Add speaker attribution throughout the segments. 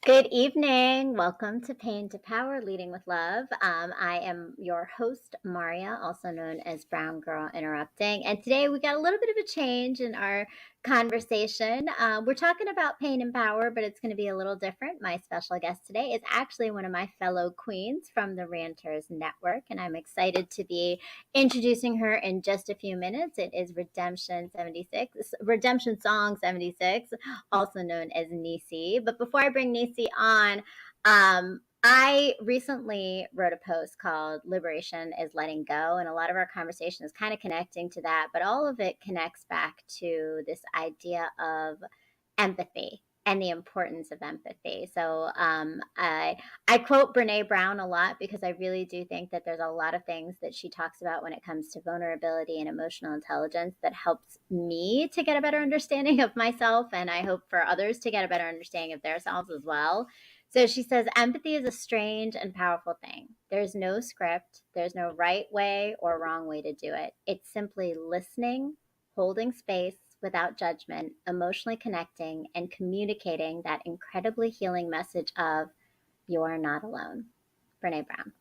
Speaker 1: Good evening. Welcome to Pain to Power, Leading with Love. I am your host, Maria, also known as Brown Girl Interrupting. And today we got a little bit of a change in our conversation. We're talking about pain and power, but it's going to be a little different. My special guest today is actually one of my fellow queens from the Ranters Network, and I'm excited to be introducing her in just a few minutes. It is Redemption Song 76, also known as Nisi. But before I bring Nisi on, I recently wrote a post called Liberation is Letting Go, and a lot of our conversation is kind of connecting to that, but all of it connects back to this idea of empathy and the importance of empathy. So I quote Brene Brown a lot because I really do think that there's a lot of things that she talks about when it comes to vulnerability and emotional intelligence that helps me to get a better understanding of myself, and I hope for others to get a better understanding of themselves as well. So she says, empathy is a strange and powerful thing. There's no script, there's no right way or wrong way to do it. It's simply listening, holding space without judgment, emotionally connecting, and communicating that incredibly healing message of you're not alone. Brene Brown.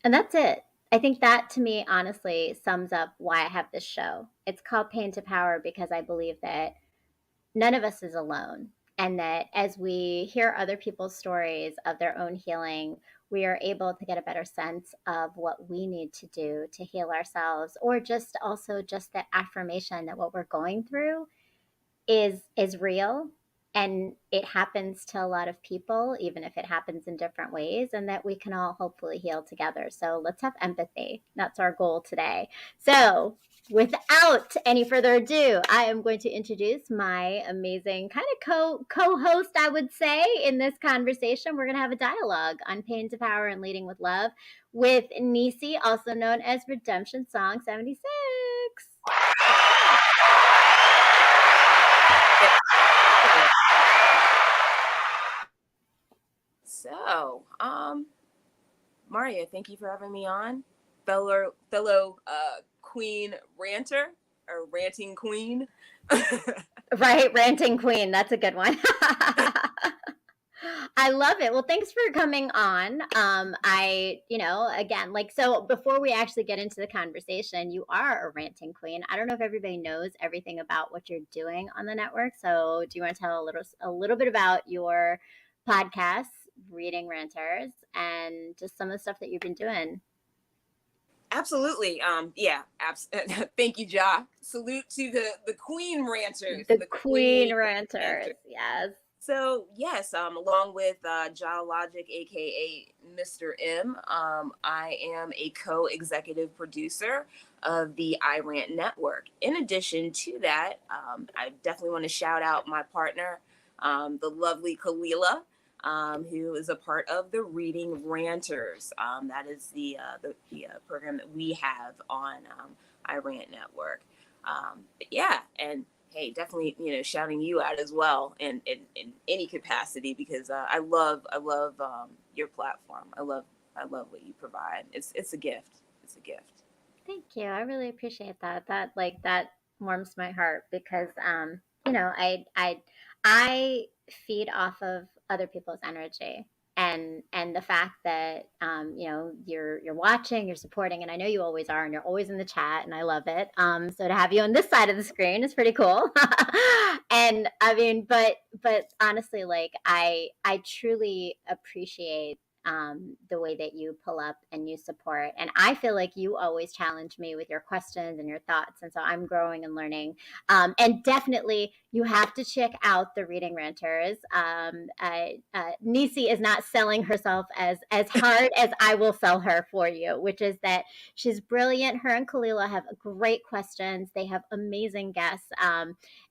Speaker 1: And that's it. I think that to me, honestly, sums up why I have this show. It's called Pain to Power because I believe that none of us is alone. And that as we hear other people's stories of their own healing, we are able to get a better sense of what we need to do to heal ourselves, or just also just that affirmation that what we're going through is real, and it happens to a lot of people, even if it happens in different ways, and that we can all hopefully heal together. So let's have empathy. That's our goal today. So without any further ado, I am going to introduce my amazing kind of co-host, I would say, in this conversation. We're going to have a dialogue on pain to power and leading with love with Nisi, also known as Redemption Song 76.
Speaker 2: So, Maria, thank you for having me on, fellow queen ranter or ranting queen.
Speaker 1: Right, ranting queen. That's a good one. I love it. Well, thanks for coming on. Again, so before we actually get into the conversation, you are a ranting queen. I don't know if everybody knows everything about what you're doing on the network. So, do you want to tell a little bit about your podcast, Reading Ranters, and just some of the stuff that you've been doing?
Speaker 2: Absolutely. Thank you, Ja. Salute to the queen ranters.
Speaker 1: The Queen Ranters, yes.
Speaker 2: So yes, along with Ja Logic, aka Mr. M, I am a co-executive producer of the iRant Network. In addition to that, I definitely want to shout out my partner, the lovely Kalila, who is a part of the Reading Ranters. That is the program that we have on iRant Network. But yeah, and hey, definitely, shouting you out as well in any capacity, because I love your platform. I love what you provide. It's a gift. It's a gift.
Speaker 1: Thank you. I really appreciate that. That warms my heart because I feed off of other people's energy, and the fact that you're watching, you're supporting, and I know you always are, and you're always in the chat, and I love it. So to have you on this side of the screen is pretty cool. And I mean, but honestly, I truly appreciate the way that you pull up and you support. And I feel like you always challenge me with your questions and your thoughts. And so I'm growing and learning. And definitely, you have to check out the Reading Ranters. Nisi is not selling herself as hard as I will sell her for you, which is that she's brilliant. Her and Kalila have great questions. They have amazing guests.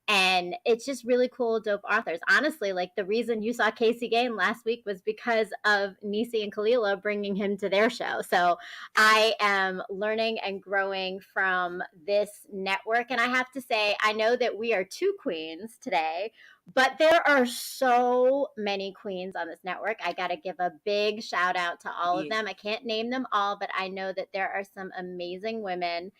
Speaker 1: And it's just really cool, dope authors. Honestly, the reason you saw Casey Gain last week was because of Nisi and Kalila bringing him to their show. So I am learning and growing from this network. And I have to say, I know that we are two queens today, but there are so many queens on this network. I got to give a big shout out to all of them. I can't name them all, but I know that there are some amazing women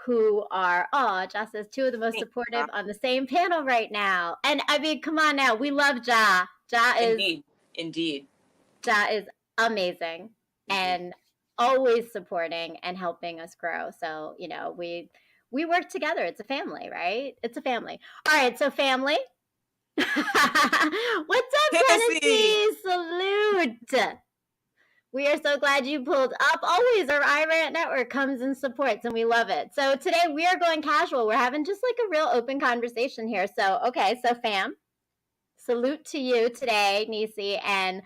Speaker 1: who are, Josh says, two of the most supportive on the same panel right now. And I mean, come on now, we love Ja. Ja is
Speaker 2: Indeed. Indeed.
Speaker 1: Ja is amazing
Speaker 2: Indeed.
Speaker 1: and always supporting and helping us grow. So, we work together. It's a family, right? It's a family. All right, so family. What's up,
Speaker 2: Tennessee.
Speaker 1: Tennessee? Salute. We are so glad you pulled up. Always, our iRant network comes and supports, and we love it. So today we are going casual. We're having just like a real open conversation here. So, okay, so fam, salute to you today, Nisi. And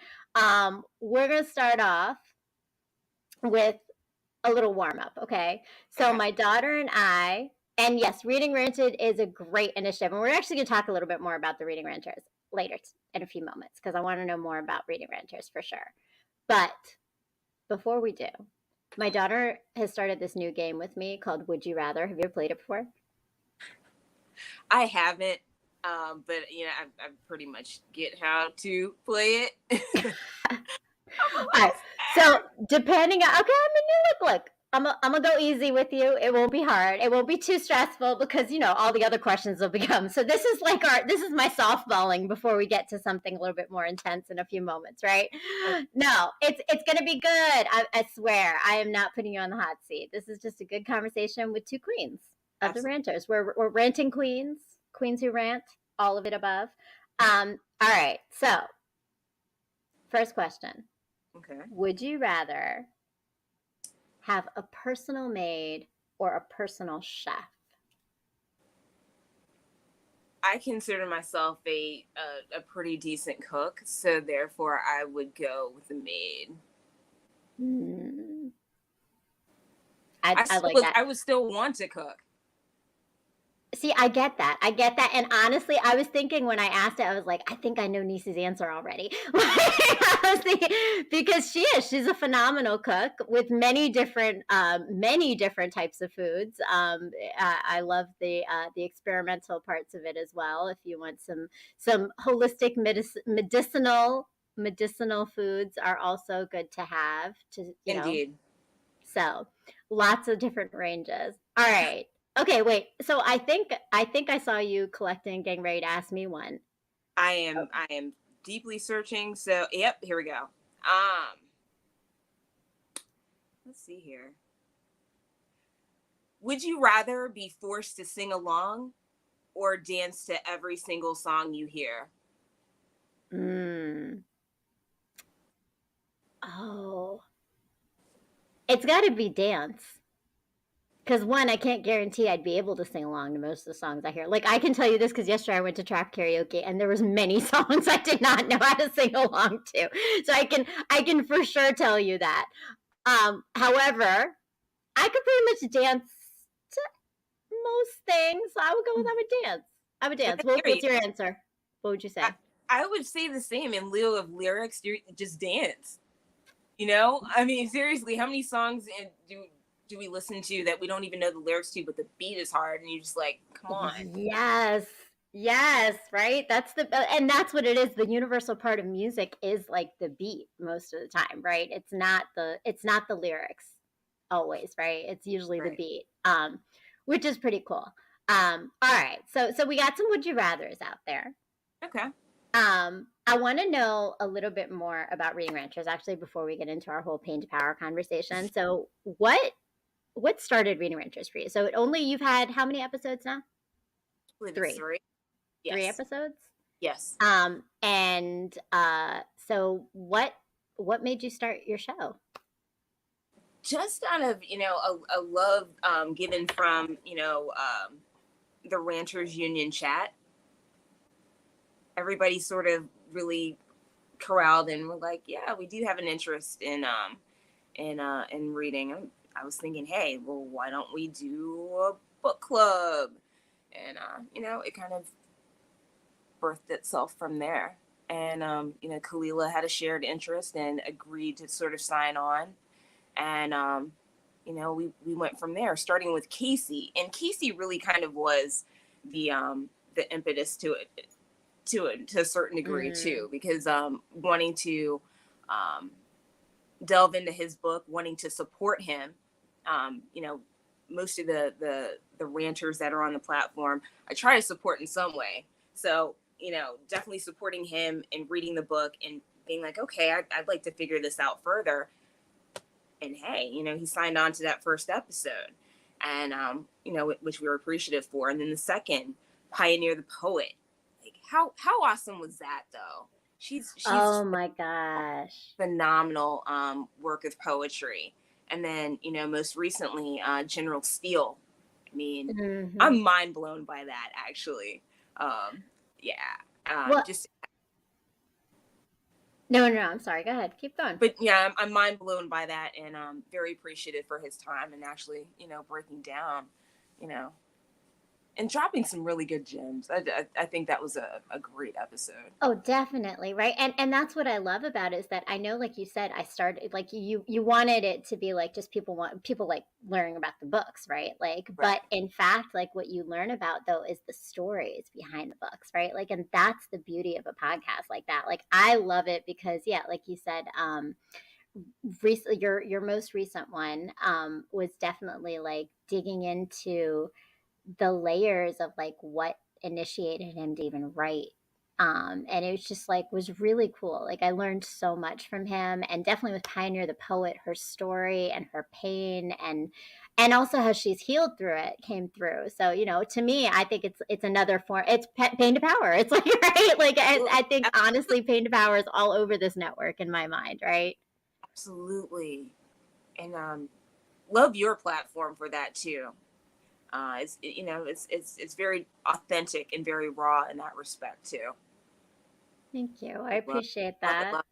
Speaker 1: we're going to start off with a little warm up, okay? So
Speaker 2: Okay.
Speaker 1: my daughter and I, and yes, Reading Ranted is a great initiative. And we're actually going to talk a little bit more about the Reading Ranters later in a few moments because I want to know more about Reading Ranters for sure. But before we do, my daughter has started this new game with me called Would You Rather. Have you ever played it before?
Speaker 2: I haven't, but I pretty much get how to play it. I'm a
Speaker 1: All right.
Speaker 2: little
Speaker 1: So
Speaker 2: scared.
Speaker 1: depending on, okay, I mean, look. I'm gonna go easy with you. It won't be hard. It won't be too stressful because all the other questions will become. So this is my softballing before we get to something a little bit more intense in a few moments, right?
Speaker 2: Okay.
Speaker 1: No, it's gonna be good. I swear. I am not putting you on the hot seat. This is just a good conversation with two queens of the
Speaker 2: Absolutely.
Speaker 1: ranters. We're ranting queens, queens who rant, all of it above. All right. So first question.
Speaker 2: Okay.
Speaker 1: Would you rather have a personal maid or a personal chef?
Speaker 2: I consider myself a pretty decent cook, so therefore I would go with the maid.
Speaker 1: Hmm. I like that.
Speaker 2: I would still want to cook.
Speaker 1: See, I get that. I get that. And honestly, I was thinking when I asked it, I was like, I think I know Niece's answer already. I was thinking, because she's a phenomenal cook with many different types of foods. I love the experimental parts of it as well. If you want some holistic medicinal foods are also good to have
Speaker 2: Indeed.
Speaker 1: so lots of different ranges. All right. Okay, wait. So I think I saw you collecting, getting ready to ask me one.
Speaker 2: I am deeply searching. So yep, here we go. Um, let's see here. Would you rather be forced to sing along or dance to every single song you hear?
Speaker 1: Mm. Oh, it's got to be dance. Because one, I can't guarantee I'd be able to sing along to most of the songs I hear. Like I can tell you this because yesterday I went to trap karaoke and there was many songs I did not know how to sing along to. So I can for sure tell you that. However, I could pretty much dance to most things. So I would go with I would dance. I would dance.
Speaker 2: I hear you.
Speaker 1: What's your answer? What would you
Speaker 2: I,
Speaker 1: say?
Speaker 2: I would say the same in lieu of lyrics. You just dance. I mean, seriously, how many songs do we listen to that we don't even know the lyrics to, but the beat is hard, and you just like, come on,
Speaker 1: Yes. Yes, right? And that's what it is. The universal part of music is like the beat most of the time, right? It's not the lyrics always, right? It's usually the
Speaker 2: right?
Speaker 1: beat. Which is pretty cool. All right. So we got some would you rathers out there.
Speaker 2: Okay.
Speaker 1: I want to know a little bit more about Reading Ranchers actually before we get into our whole pain to power conversation. So what started Reading Ranchers for you? So you've had how many episodes now?
Speaker 2: I believe it's
Speaker 1: Three.
Speaker 2: three.
Speaker 1: Three
Speaker 2: Yes.
Speaker 1: episodes?
Speaker 2: Yes.
Speaker 1: And so what made you start your show?
Speaker 2: Just out of a love given from the Ranters Union chat. Everybody sort of really corralled and were like, yeah, we do have an interest in reading. And I was thinking, hey, well, why don't we do a book club? And it kind of birthed itself from there. And Kalila had a shared interest and agreed to sort of sign on. And we went from there, starting with Casey. And Casey really kind of was the impetus to a certain degree
Speaker 1: Mm,
Speaker 2: too, because wanting to delve into his book, wanting to support him. Most of the ranters that are on the platform, I try to support in some way. So definitely supporting him and reading the book and being like, okay, I'd like to figure this out further. And hey, he signed on to that first episode, and which we were appreciative for. And then the second, Pioneer the Poet. Like, how awesome was that though? She's
Speaker 1: Oh my gosh.
Speaker 2: phenomenal work of poetry. And then, most recently, General Steele. I mean,
Speaker 1: Hmm.
Speaker 2: I'm mind blown by that actually. Yeah.
Speaker 1: Well,
Speaker 2: Just
Speaker 1: no, no, no, I'm sorry. Go ahead. Keep going.
Speaker 2: but yeah, I'm mind blown by that, and very appreciative for his time and actually, breaking down, you know, and dropping some really good gems. I think that was a great episode.
Speaker 1: Oh, definitely, right? And that's what I love about it is that I know, like you said, I started like you wanted it to be like just people like learning about the books, right? Like,
Speaker 2: Right.
Speaker 1: but in fact, like what you learn about though is the stories behind the books, right? Like, and that's the beauty of a podcast like that. Like, I love it because yeah, like you said, recently your most recent one was definitely like digging into the layers of like what initiated him to even write. And it was just like was really cool. Like I learned so much from him, and definitely with Pioneer the Poet, her story and her pain, and also how she's healed through it came through. So to me, I think it's another form. It's pain to power. It's like right, like I think honestly, pain to power is all over this network in my mind, right?
Speaker 2: Absolutely, and love your platform for that too. It's very authentic and very raw in that respect too.
Speaker 1: Thank you. I
Speaker 2: I love
Speaker 1: appreciate
Speaker 2: love it.
Speaker 1: that.
Speaker 2: Love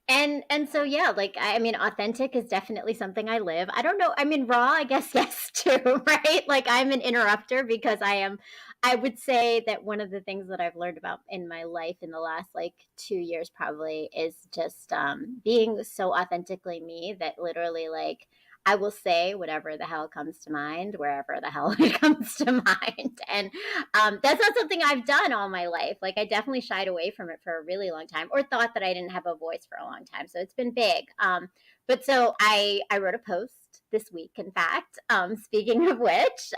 Speaker 1: And so yeah, like I mean, authentic is definitely something I live. I don't know. I mean, raw, I guess yes too, right? Like I'm an interrupter because I would say that one of the things that I've learned about in my life in the last like 2 years probably is just being so authentically me that literally like I will say whatever the hell comes to mind, wherever the hell it comes to mind. And that's not something I've done all my life. Like I definitely shied away from it for a really long time, or thought that I didn't have a voice for a long time. So it's been big. But so I wrote a post this week, in fact. Speaking of which,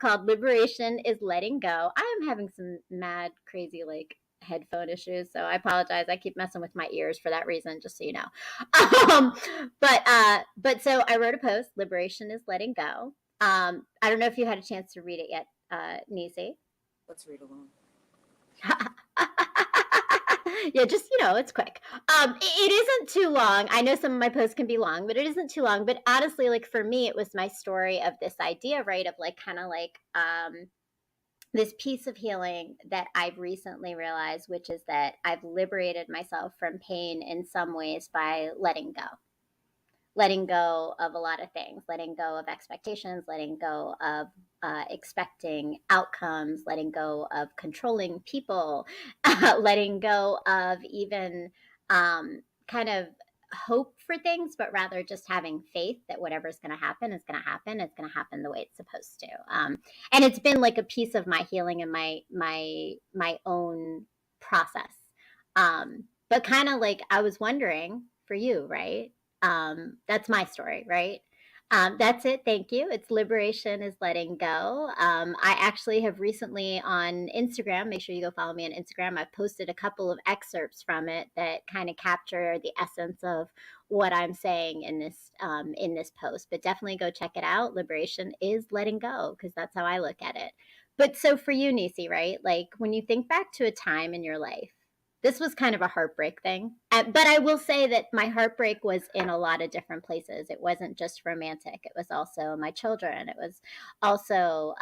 Speaker 1: called "Liberation is Letting Go." I am having some mad, crazy like headphone issues, so I apologize. I keep messing with my ears for that reason, just so you know. Um, but so I wrote a post. Liberation is letting go. I don't know if you had a chance to read it yet, Nisi.
Speaker 2: Let's read along.
Speaker 1: Yeah, just it's quick. It isn't too long. I know some of my posts can be long, but it isn't too long. But honestly, like for me, it was my story of this idea, right? Of like kind of like this piece of healing that I've recently realized, which is that I've liberated myself from pain in some ways by letting go of a lot of things, letting go of expectations, letting go of expecting outcomes, letting go of controlling people, letting go of even kind of hope for things, but rather just having faith that whatever's going to happen is going to happen. It's going to happen the way it's supposed to. And it's been like a piece of my healing and my own process. But kind of like I was wondering for you, right? That's my story, right? That's it. Thank you. It's liberation is letting go. I actually have recently on Instagram, make sure you go follow me on Instagram. I've posted a couple of excerpts from it that kind of capture the essence of what I'm saying in this post. But definitely go check it out. Liberation is letting go because that's how I look at it. But so for you, Nisi, right? Like when you think back to a time in your life, this was kind of a heartbreak thing. But I will say that my heartbreak was in a lot of different places. It wasn't just romantic, it was also my children. It was also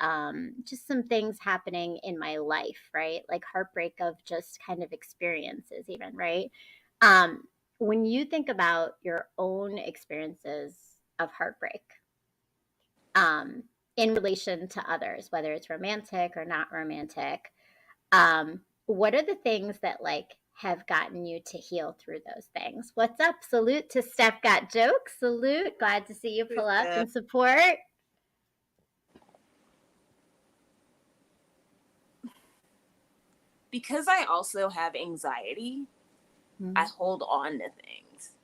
Speaker 1: just some things happening in my life, right? Like heartbreak of just kind of experiences, even, right? Um, when you think about your own experiences of heartbreak, um, in relation to others, whether it's romantic or not romantic, what are the things that like have gotten you to heal through those things? What's up? Salute to Steph Got Jokes. Salute. Glad to see you pull up
Speaker 2: Uh,
Speaker 1: and support.
Speaker 2: because I also have anxiety, I
Speaker 1: Mm.
Speaker 2: hold on to things,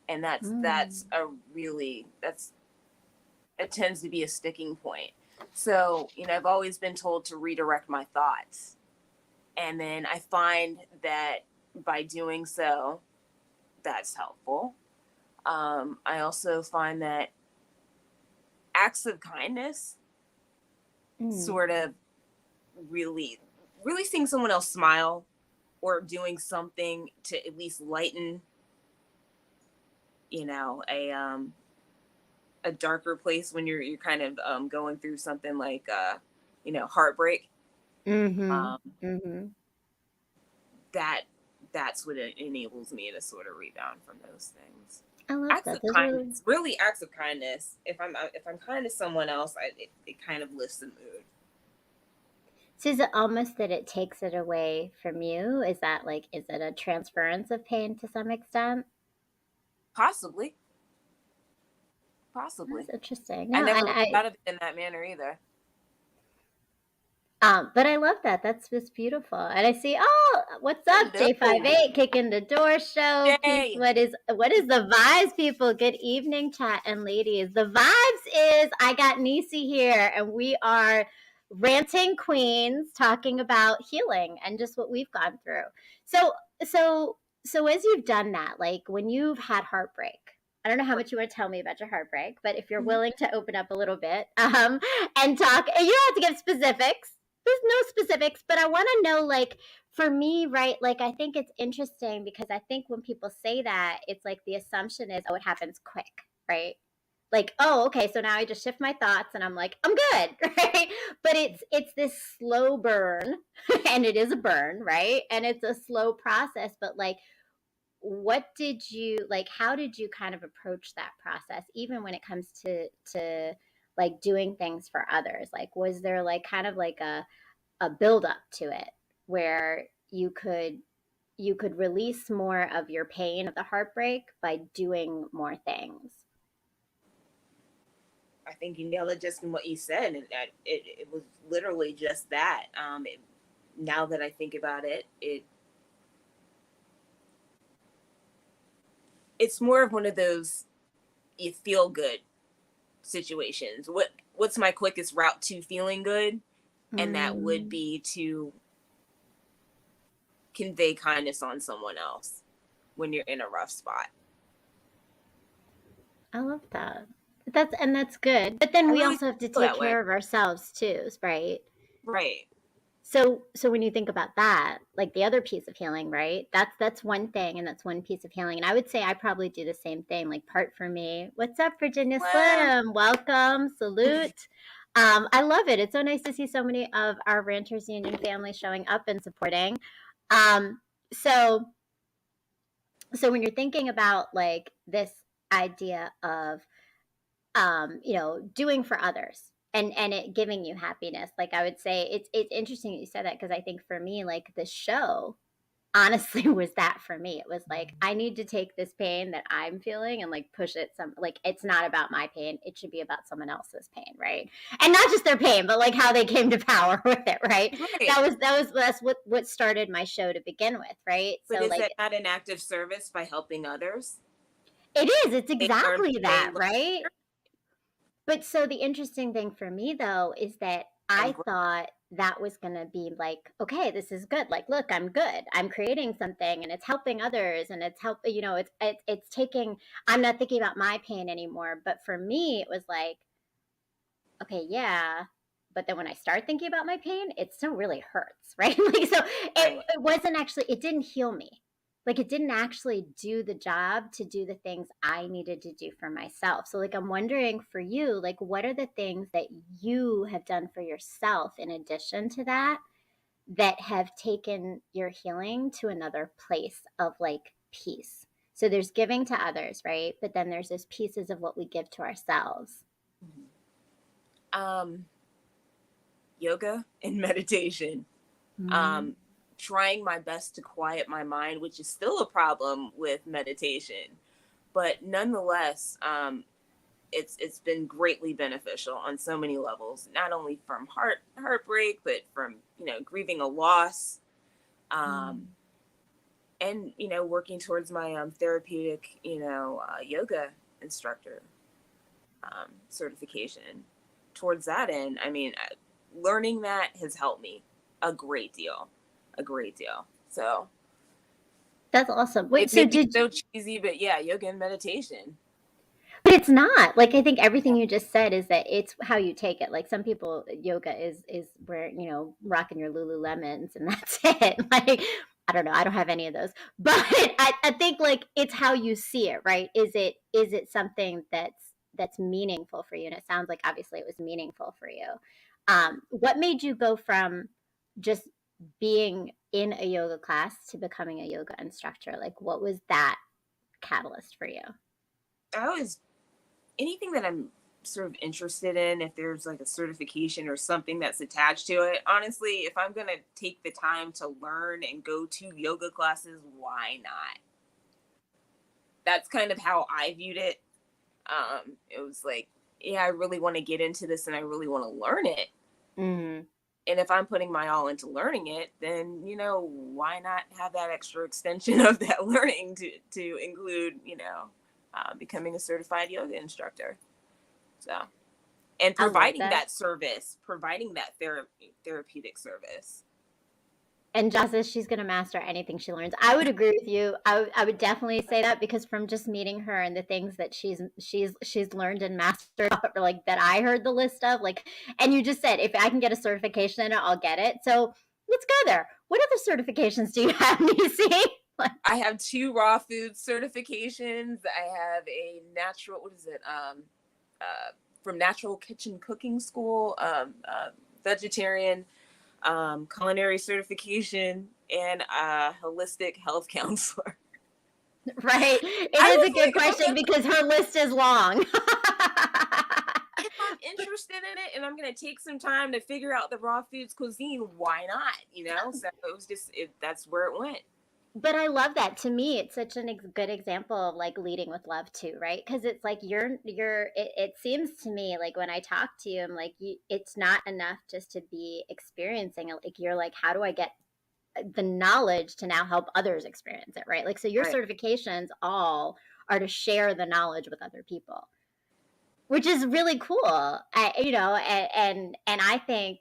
Speaker 2: and that's
Speaker 1: Mm.
Speaker 2: a really that's it tends to be a sticking point. So I've always been told to redirect my thoughts, And then I find that by doing so, that's helpful. I also find that acts of kindness
Speaker 1: Mm.
Speaker 2: sort of really, really seeing someone else smile or doing something to at least lighten, you know, a darker place when you're kind of going through something like heartbreak.
Speaker 1: Mhm.
Speaker 2: Um,
Speaker 1: Mhm.
Speaker 2: that that's what it enables me to sort of rebound from those things.
Speaker 1: I love
Speaker 2: Acts
Speaker 1: that.
Speaker 2: of
Speaker 1: Those are really.
Speaker 2: kindness, really acts of kindness. If I'm kind to someone else, it kind of lifts the mood.
Speaker 1: So is it almost that it takes it away from you? Is that like, is it a transference of pain to some extent?
Speaker 2: Possibly,
Speaker 1: That's
Speaker 2: possibly.
Speaker 1: interesting.
Speaker 2: I
Speaker 1: No,
Speaker 2: never
Speaker 1: and
Speaker 2: really thought of it in that manner either.
Speaker 1: but I love that. That's just beautiful. And I see, oh, what's up,
Speaker 2: Hello,
Speaker 1: J58 kicking the door show. Peace.
Speaker 2: Jay.
Speaker 1: What is the vibes, people? Good evening, chat and ladies. The vibes is I got Nisi here, and we are ranting queens talking about healing and just what we've gone through. So so so as you've done that, like when you've had heartbreak. I don't know how much you want to tell me about your heartbreak, but if you're
Speaker 2: Mhm.
Speaker 1: willing to open up a little bit, and talk, and you don't have to give specifics, there's no specifics, but I want to know, like, for me, right? Like, I think it's interesting because I think when people say that, it's like the assumption is, oh, it happens quick, right? Like, oh, okay, so now I just shift my thoughts and I'm like, I'm good, right? But it's this slow burn, and it is a burn, right? And it's a slow process, but like, what did you like? How did you kind of approach that process, even when it comes to like doing things for others? Like, was there like kind of like a build up to it where you could release more of your pain of the heartbreak by doing more things?
Speaker 2: I think you nailed it just in what you said, and that it was literally just that. Now that I think about it, it's more of one of those you feel good situations. What's my quickest route to feeling good? And that would
Speaker 1: Mm,
Speaker 2: be to convey kindness on someone else when you're in a rough spot.
Speaker 1: I love that. That's good, but then
Speaker 2: I
Speaker 1: we
Speaker 2: really
Speaker 1: also have to
Speaker 2: feel
Speaker 1: take
Speaker 2: that way.
Speaker 1: care of ourselves too, right?
Speaker 2: Right.
Speaker 1: So when you think about that, like the other piece of healing, right? That's one thing, and that's one piece of healing. And I would say I probably do the same thing. Like, part for me. What's up, Virginia
Speaker 2: Well,
Speaker 1: Slim? Welcome, salute. I love it. It's so nice to see so many of our Ranters Union family showing up and supporting. Um, so so when you're thinking about like this idea of doing for others and it giving you happiness, like I would say it's interesting that you said that, because I think for me, like the show honestly was that for me. It was like, I need to take this pain that I'm feeling and like push it some, like, it's not about my pain, it should be about someone else's pain, right? And not just their pain, but like how they came to power with it, right?
Speaker 2: right.
Speaker 1: That's what started my show to begin with, right?
Speaker 2: But
Speaker 1: So
Speaker 2: is
Speaker 1: like,
Speaker 2: that not an act of service by helping others?
Speaker 1: it's
Speaker 2: They learn.
Speaker 1: exactly
Speaker 2: They
Speaker 1: that,
Speaker 2: learn
Speaker 1: right? But so the interesting thing for me though is that
Speaker 2: and
Speaker 1: I
Speaker 2: grow.
Speaker 1: thought that was going to be like, okay, this is good. Like, look, I'm good. I'm creating something and it's helping others, and it's it's taking, I'm not thinking about my pain anymore. But for me, it was like, okay, yeah. But then when I start thinking about my pain, it still really hurts, right? Like, so
Speaker 2: Right.
Speaker 1: it wasn't actually, it didn't heal me. Like, it didn't actually do the job to do the things I needed to do for myself. So, like, I'm wondering for you, like, what are the things that you have done for yourself in addition to that, that have taken your healing to another place of like peace? So, there's giving to others, right? But then there's those pieces of what we give to ourselves.
Speaker 2: Mhm. Um, Yoga and meditation.
Speaker 1: Mm.
Speaker 2: Um, Trying my best to quiet my mind, which is still a problem with meditation, but nonetheless, it's been greatly beneficial on so many levels. Not only from heartbreak, but from grieving a loss, um,
Speaker 1: Mm.
Speaker 2: and working towards my therapeutic yoga instructor certification. Towards that end, I mean, learning that has helped me a great deal. a great deal. So
Speaker 1: That's awesome. Wait,
Speaker 2: it
Speaker 1: so
Speaker 2: may be
Speaker 1: did
Speaker 2: so cheesy, but yeah, yoga and meditation.
Speaker 1: but it's not. Like, I think everything you just said is that it's how you take it. Like, some people, yoga is where, rocking your Lululemons and that's it. Like, I don't know. I don't have any of those. But I think like it's how you see it, right? Is it something that's meaningful for you? And it sounds like obviously it was meaningful for you. What made you go from just being in a yoga class to becoming a yoga instructor? Like, what was that catalyst for you?
Speaker 2: I always anything that I'm sort of interested in, if there's like a certification or something that's attached to it, honestly, if I'm going to take the time to learn and go to yoga classes, why not? That's kind of how I viewed it. It was like, yeah, I really want to get into this and I really want to learn it.
Speaker 1: Mhm.
Speaker 2: And if I'm putting my all into learning it, then, why not have that extra extension of that learning to include, becoming a certified yoga instructor. So, and
Speaker 1: I love
Speaker 2: providing
Speaker 1: that.
Speaker 2: that service, providing that therapeutic service.
Speaker 1: And Joss says she's gonna master anything she learns. I would agree with you. I would definitely say that because from just meeting her and the things that she's learned and mastered, or like that I heard the list of, like, and you just said if I can get a certification in it, I'll get it. So let's go there. What other certifications do you have, Nisi? Like,
Speaker 2: I have 2 raw food certifications. I have a natural, what is it? From Natural Kitchen Cooking School, vegetarian culinary certification, and a holistic health counselor.
Speaker 1: right? It
Speaker 2: I
Speaker 1: is
Speaker 2: was
Speaker 1: a good
Speaker 2: like,
Speaker 1: question
Speaker 2: okay,
Speaker 1: because her list is long.
Speaker 2: if I'm interested in it and I'm gonna take some time to figure out the raw foods cuisine, why not? So it was just that's where it went.
Speaker 1: But I love that. To me, it's such a good example of like leading with love too, right? Because it's like it seems to me like when I talk to you, I'm like, it's not enough just to be experiencing it. Like, you're like, how do I get the knowledge to now help others experience it, right? Like, so your
Speaker 2: Right.
Speaker 1: certifications all are to share the knowledge with other people, which is really cool. And I think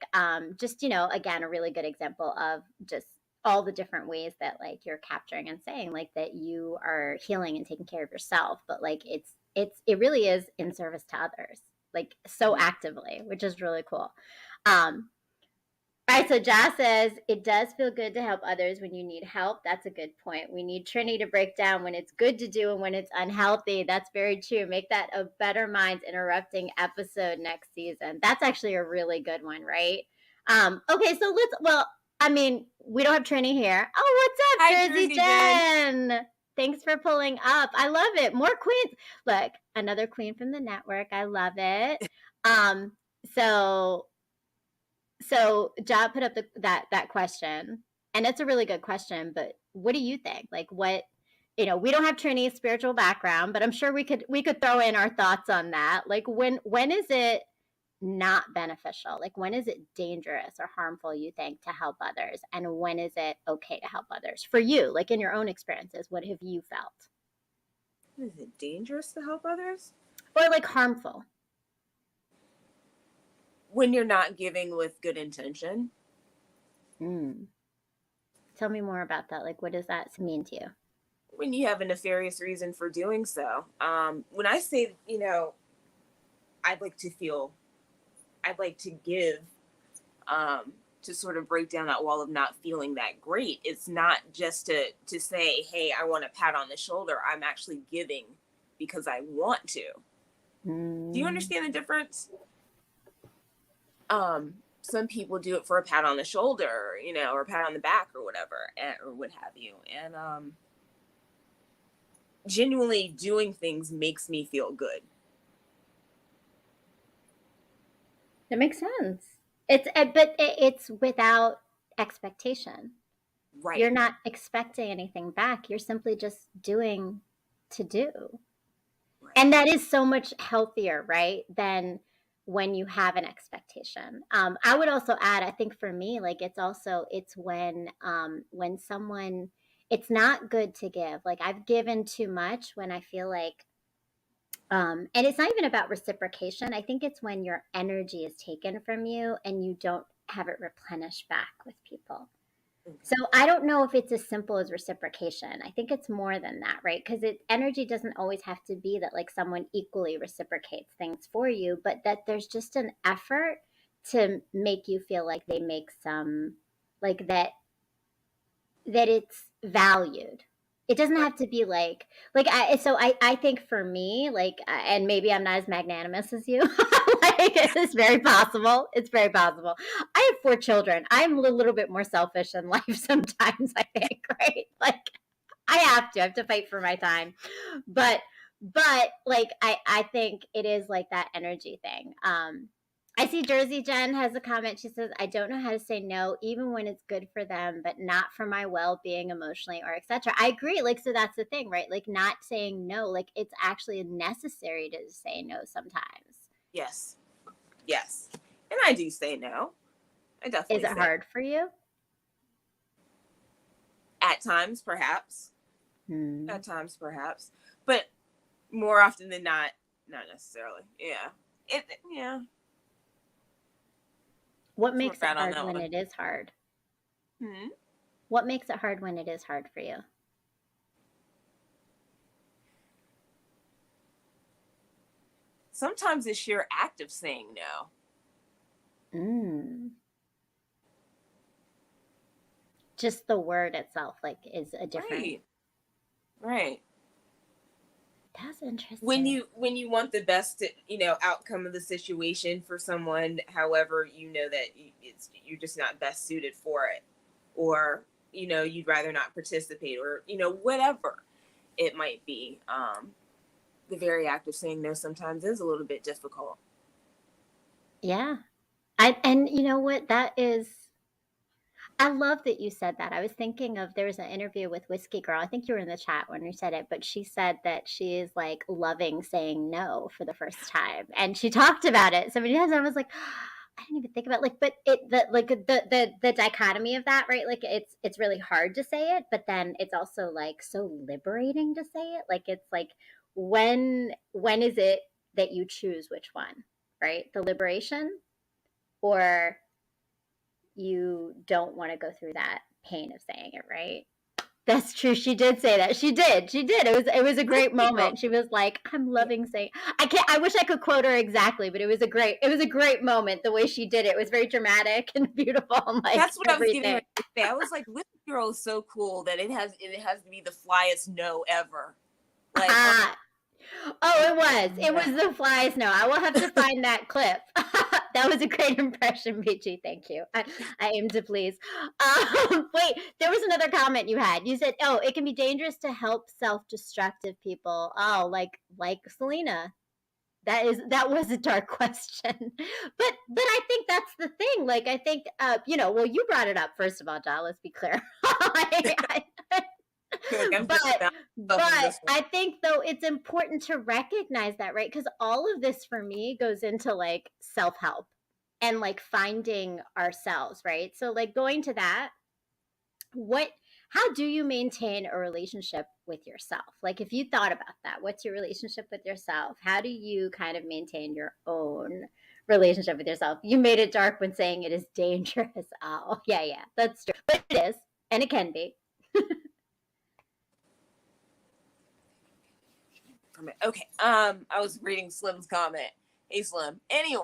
Speaker 1: just again a really good example of just all the different ways that like you're capturing and saying like that you are healing and taking care of yourself, but like it really is in service to others, like so
Speaker 2: Mhm.
Speaker 1: actively, which is really cool. um all right, so Jazz says it does feel good to help others when you need help. That's a good point. We need Trinity to break down when it's good to do and when it's unhealthy. That's very true. Make that a Better Minds Interrupting episode next season. That's actually a really good one, right? Okay, so I mean, we don't have Trini here. Oh, what's
Speaker 2: Hi,
Speaker 1: up, Jersey
Speaker 2: Jersey Jen.
Speaker 1: Jen? Thanks for pulling up. I love it. More queens. Look, another queen from the network. I love it. Um, so Job put up that question, and it's a really good question. But what do you think? Like, what we don't have Trini's spiritual background, but I'm sure we could throw in our thoughts on that. Like, when is it not beneficial? Like, when is it dangerous or harmful? You think to help others, and when is it okay to help others for you? Like in your own experiences, what have you felt?
Speaker 2: Is it dangerous to help others?
Speaker 1: Or like harmful?
Speaker 2: When you're not giving with good intention.
Speaker 1: Mm. Tell me more about that. Like, what does that mean to you?
Speaker 2: When you have a nefarious reason for doing so. When I say, I'd like to feel, I'd like to give, to sort of break down that wall of not feeling that great. It's not just to say, hey, I want a pat on the shoulder. I'm actually giving because I want to. Do you
Speaker 1: Mm.
Speaker 2: understand the difference? Some people do it for a pat on the shoulder, or a pat on the back or whatever, or what have you. And genuinely doing things makes me feel good.
Speaker 1: That makes sense. But it's without expectation. You're
Speaker 2: Right.
Speaker 1: not expecting anything back. You're simply just doing to do.
Speaker 2: Right.
Speaker 1: And that is so much healthier, right? Than when you have an expectation. I would also add, I think for me, like it's when someone, it's not good to give. Like I've given too much when I feel like and it's not even about reciprocation. I think it's when your energy is taken from you and you don't have it replenished back with people. So
Speaker 2: Okay.
Speaker 1: I don't know if it's as simple as reciprocation. I think it's more than that, right? Because energy doesn't always have to be that like someone equally reciprocates things for you, but that there's just an effort to make you feel like they make some like that it's valued. It doesn't
Speaker 2: Right.
Speaker 1: have to be I think for me, and maybe I'm not as magnanimous as you. Like it's very possible. It's very possible. I have 4 children. I'm a little bit more selfish in life sometimes, I think, right? Like I have to fight for my time. But I think it is like that energy thing. I see Jersey Jen has a comment. She says, I don't know how to say no, even when it's good for them, but not for my well being emotionally or etc. I agree. Like, so that's the thing, right? Like, not saying no, like, it's actually necessary to say no sometimes.
Speaker 2: Yes. Yes. And I do say no. I
Speaker 1: Is
Speaker 2: definitely
Speaker 1: it
Speaker 2: say
Speaker 1: hard for you?
Speaker 2: at times, perhaps.
Speaker 1: Hmm.
Speaker 2: At times, perhaps. But more often than not, not necessarily. Yeah. Yeah.
Speaker 1: What
Speaker 2: It's more
Speaker 1: makes it
Speaker 2: bad on
Speaker 1: hard
Speaker 2: that
Speaker 1: when
Speaker 2: one.
Speaker 1: it is hard?
Speaker 2: Hmm.
Speaker 1: What makes it hard when it is hard for you?
Speaker 2: Sometimes the sheer act of saying no.
Speaker 1: Mm. Just the word itself, like, is a different.
Speaker 2: Right. Right.
Speaker 1: That's
Speaker 2: When
Speaker 1: interesting.
Speaker 2: you want the best, outcome of the situation for someone, however, that you're just not best suited for it, or you'd rather not participate, or whatever it might be. The very act of saying no sometimes is a little bit difficult.
Speaker 1: Yeah. And you know what? That is I love that you said that. I was thinking of there was an interview with Whiskey Girl. I think you were in the chat when you said it, but she said that she is like loving saying no for the first time. And she talked about it so many times. I was like, I didn't even think about but the dichotomy of that, right? Like it's really hard to say it, but then it's also like so liberating to say it. Like it's like when is it that you choose which one, right? The liberation or you don't want to go through that pain of saying it, right? That's true. She did say that. She did. She did. It was a great
Speaker 2: Whiskey Girl.
Speaker 1: moment. She was like, "I'm
Speaker 2: Yeah,
Speaker 1: loving saying." I wish I could quote her exactly, but it was a great moment. The way she did it was very dramatic and beautiful, and like
Speaker 2: that's what I was getting
Speaker 1: everything.
Speaker 2: ready to say. I was like, Whiskey Girl is so cool that it has to be the flyest no ever. Like, oh
Speaker 1: Oh, it was. It
Speaker 2: no.
Speaker 1: was the flies. No, I will have to find that clip. That was a great impression, BG. Thank you. I aim to please. Wait, there was another comment you had. You said, "Oh, it can be dangerous to help self-destructive people." Oh, like Selena. That was a dark question, but I think that's the thing. Like I think, well, you brought it up first of all, John. Let's be clear.
Speaker 2: Like, I'm just
Speaker 1: but
Speaker 2: about myself in
Speaker 1: but
Speaker 2: this one.
Speaker 1: I think though it's important to recognize that, right? Because all of this for me goes into like self-help and like finding ourselves, right? So like going to that, what how do you maintain a relationship with yourself? Like if you thought about that, what's your relationship with yourself? How do you kind of maintain your own relationship with yourself? You made it dark when saying it is dangerous. Oh, yeah, yeah, that's true. But it is, and it can be.
Speaker 2: Okay. I was reading Slim's comment. Hey, Slim. Anyway,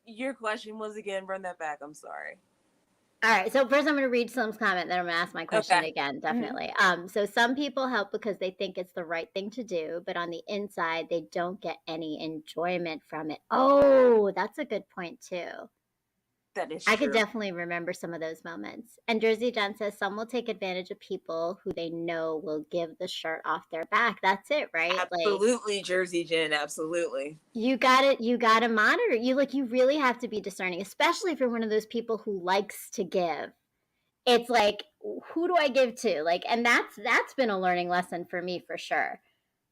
Speaker 2: your question was again. Run that back. I'm sorry.
Speaker 1: All right. So first I'm going to read Slim's comment, then I'm going to ask my question
Speaker 2: Okay.
Speaker 1: again,
Speaker 2: Hmm.
Speaker 1: definitely. So some people help because they think it's the right thing to do, but on the inside they don't get any enjoyment from it. Oh, that's a good point too.
Speaker 2: That is
Speaker 1: I could
Speaker 2: true.
Speaker 1: definitely remember some of those moments. And Jersey Jen says some will take advantage of people who they know will give the shirt off their back. That's it, right? Like
Speaker 2: Absolutely, Jersey Jen. Absolutely.
Speaker 1: you gotta monitor. You really have to be discerning, especially if you're one of those people who likes to give. It's like, who do I give to? Like, and that's been a learning lesson for me for sure.